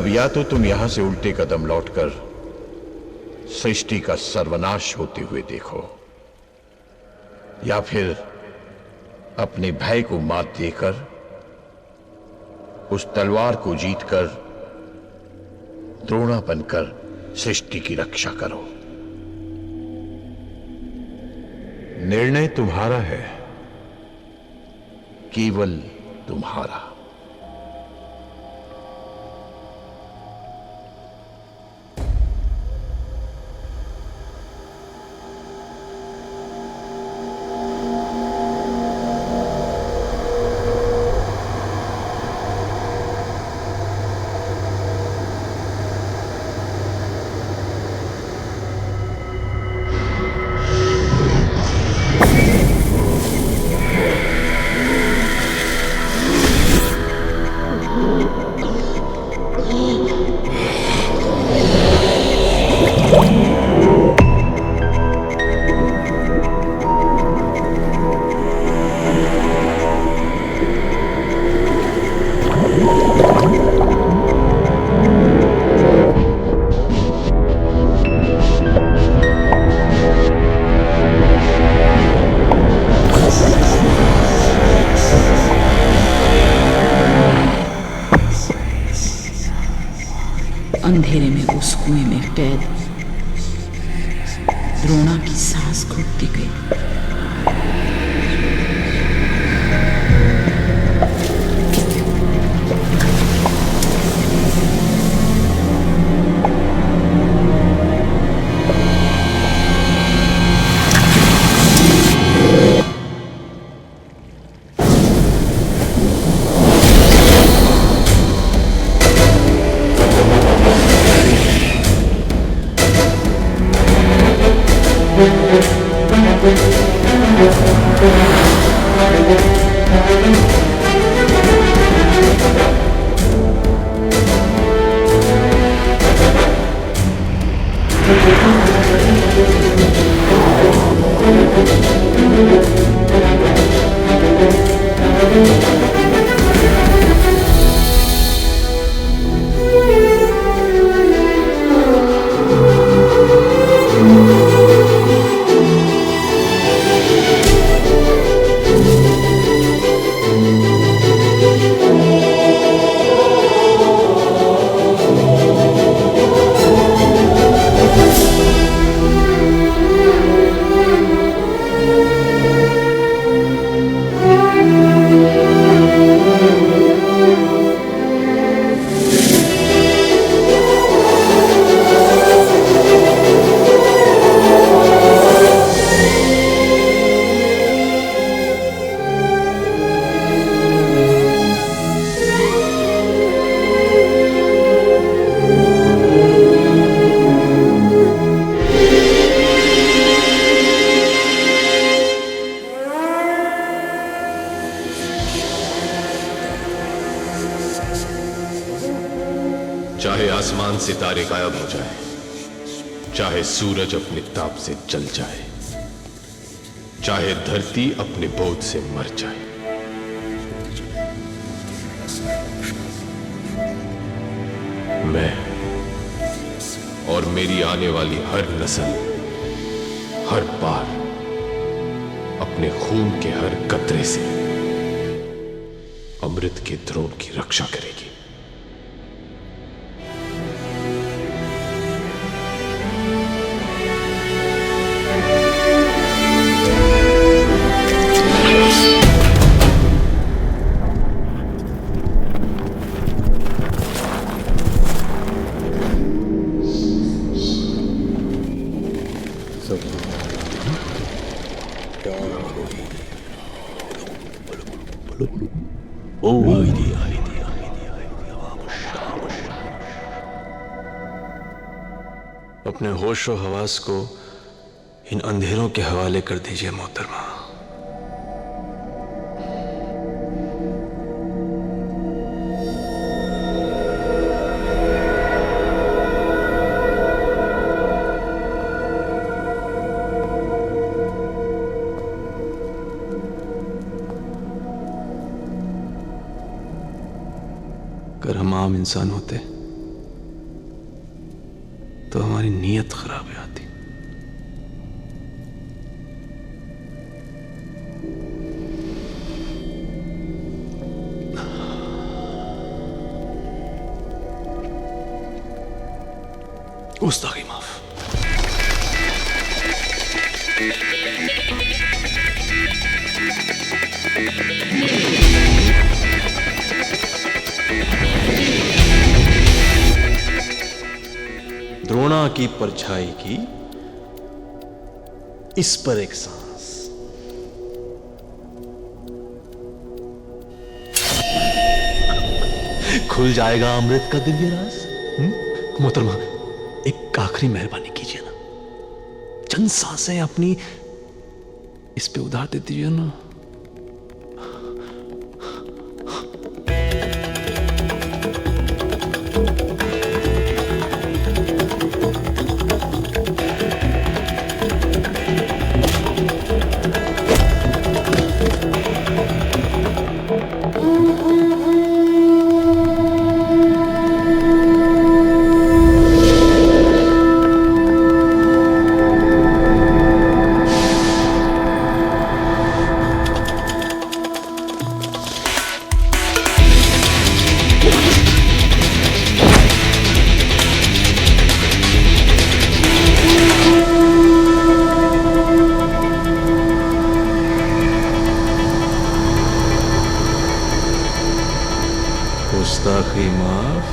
अब या तो तुम यहां से उल्टे कदम लौटकर सृष्टि का सर्वनाश होते हुए देखो, या फिर अपने भय को मात देकर उस तलवार को जीतकर द्रोणा बनकर सृष्टि की रक्षा करो। निर्णय तुम्हारा है, केवल तुम्हारा। अंधेरे में उस कुएं में कैद द्रोणा की सांस घुटती गई। चाहे आसमान सितारे गायब हो जाए, चाहे सूरज अपने ताप से जल जाए, चाहे धरती अपने बोझ से मर जाए, मैं और मेरी आने वाली हर नस्ल हर बार अपने खून के हर कतरे से अमृत के द्रोण की रक्षा करेगी। अपने होश और हवास को इन अंधेरों के हवाले कर दीजिए मोहतरमा। अगर हम आम इंसान होते तो हमारी नीयत खराब हो जाती। गुस्ताखी माफ। द्रोणा की परछाई की इस पर एक सांस। खुल जाएगा अमृत का दिव्य राज। मोहतरमा, एक आखिरी मेहरबानी कीजिए ना, चंद सांसें अपनी इस पे उधार दे दीजिए ना। गुस्ताखी माफ।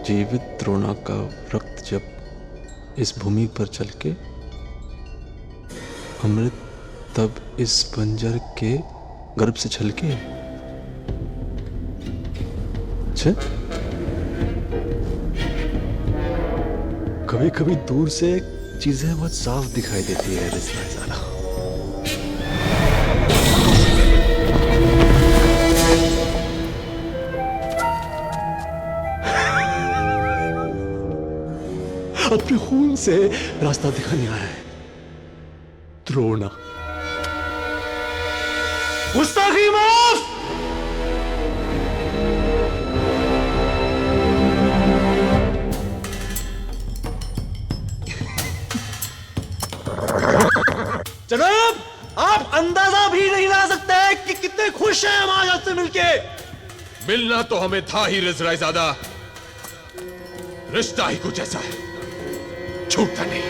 जीवित द्रोणा का रक्त जब इस भूमि पर छलके, अमृत तब इस बंजर के गर्भ से छलके। अच्छा, कभी कभी दूर से चीजें बहुत साफ दिखाई देती है रिजराइजादा। अपने खून से रास्ता दिखाने आया है द्रोणा। गुस्ताखी माफ। जनाब, आप अंदाजा भी नहीं ला सकते कि कितने खुश हैं हम आज आपसे मिलके। मिलना तो हमें था ही रिजराइजादा, रिश्ता ही कुछ ऐसा है, छूटता नहीं।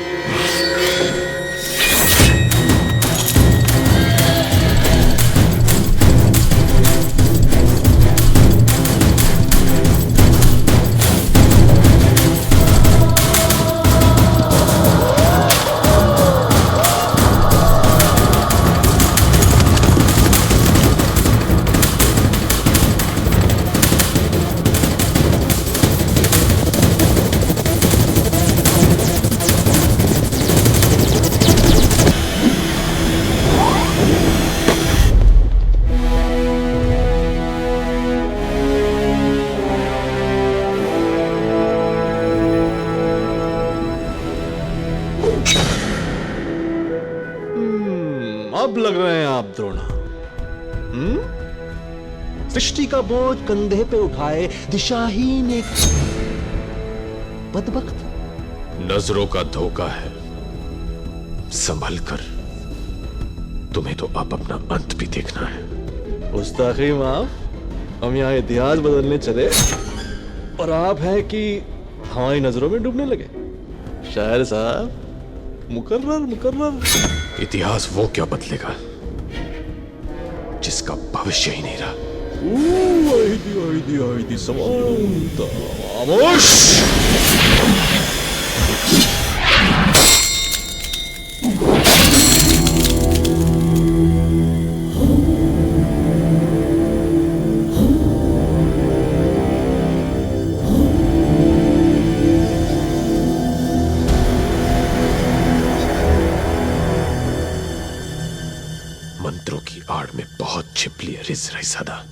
अब लग रहे हैं आप द्रोणा। सृष्टि का बोझ कंधे पे उठाए दिशाहीन एक बदबख्त। नजरों का धोखा है, संभल कर, तुम्हें तो अब अपना अंत भी देखना है। गुस्ताखी माफ, हम यहाँ इतिहास बदलने चले और आप हैं कि हमारी नजरों में डूबने लगे। शायर साहब, मुकर्रर। इतिहास वो क्या बदलेगा जिसका भविष्य ही नहीं रहा। समानता। खामोश। मंत्रों की आड़ में बहुत छिपली है रिजराइजादा।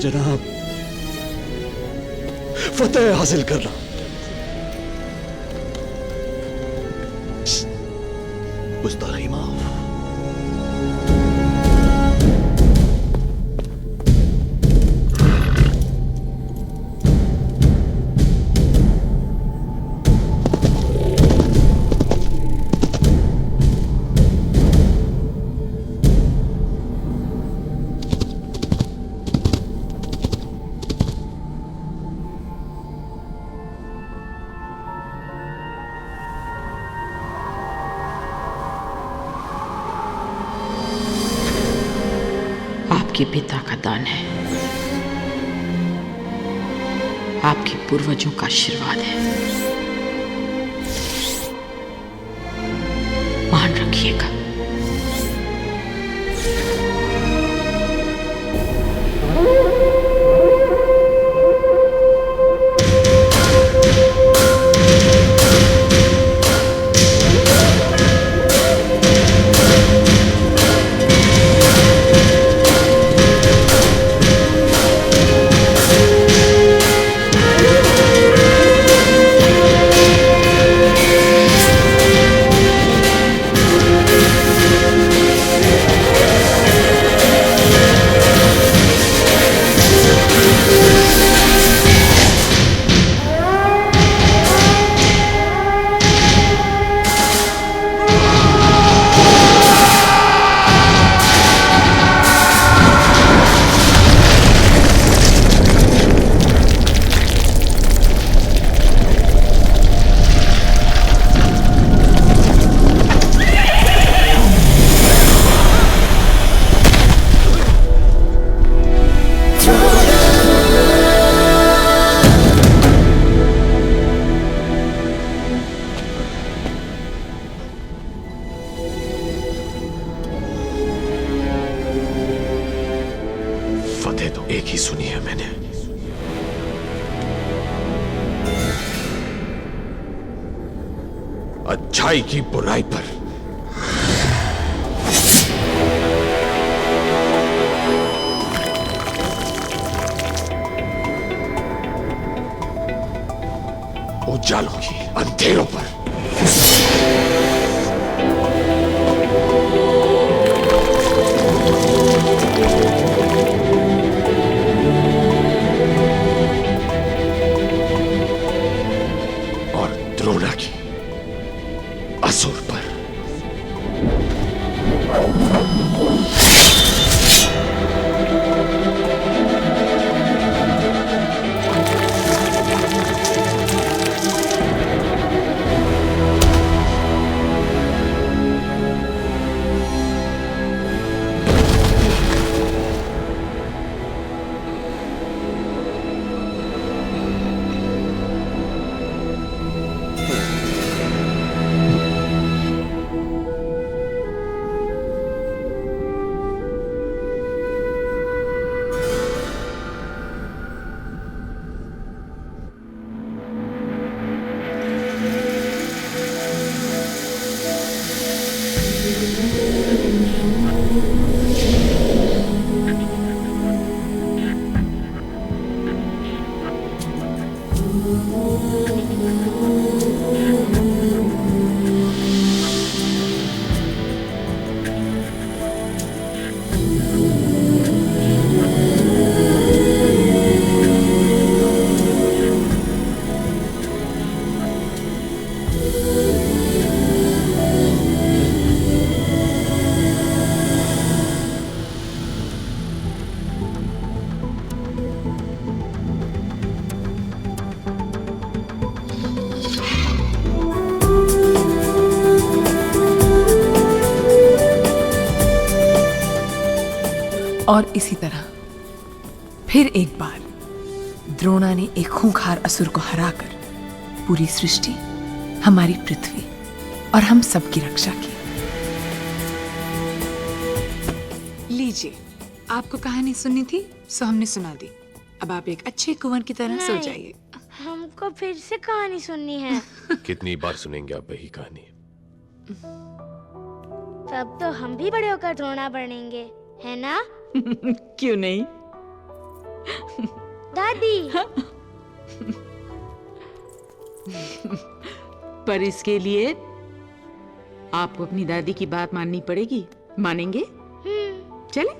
जनाब, फतेह हासिल करना। गुस्ताखी माफ। आपके पिता का दान है, आपके पूर्वजों का आशीर्वाद है। मान रखिएगा। एक ही सुनी है मैंने। अच्छाई की बुराई पर उजालों की अंधेरों पर। और द्रोणा की असुर पर। और इसी तरह फिर एक बार द्रोणा ने एक खूंखार असुर को हराकर पूरी सृष्टि, हमारी पृथ्वी और हम सब की रक्षा की। लीजिए, आपको कहानी सुननी थी सो हमने सुना दी। अब आप एक अच्छे कुंवर की तरह सो जाइए। हमको फिर से कहानी सुननी है। कितनी बार सुनेंगे आप वही कहानी? तब तो हम भी बड़े होकर द्रोणा बनेंगे, है ना? क्यों नहीं? दादी। पर इसके लिए आपको अपनी दादी की बात माननी पड़ेगी। मानेंगे? चले?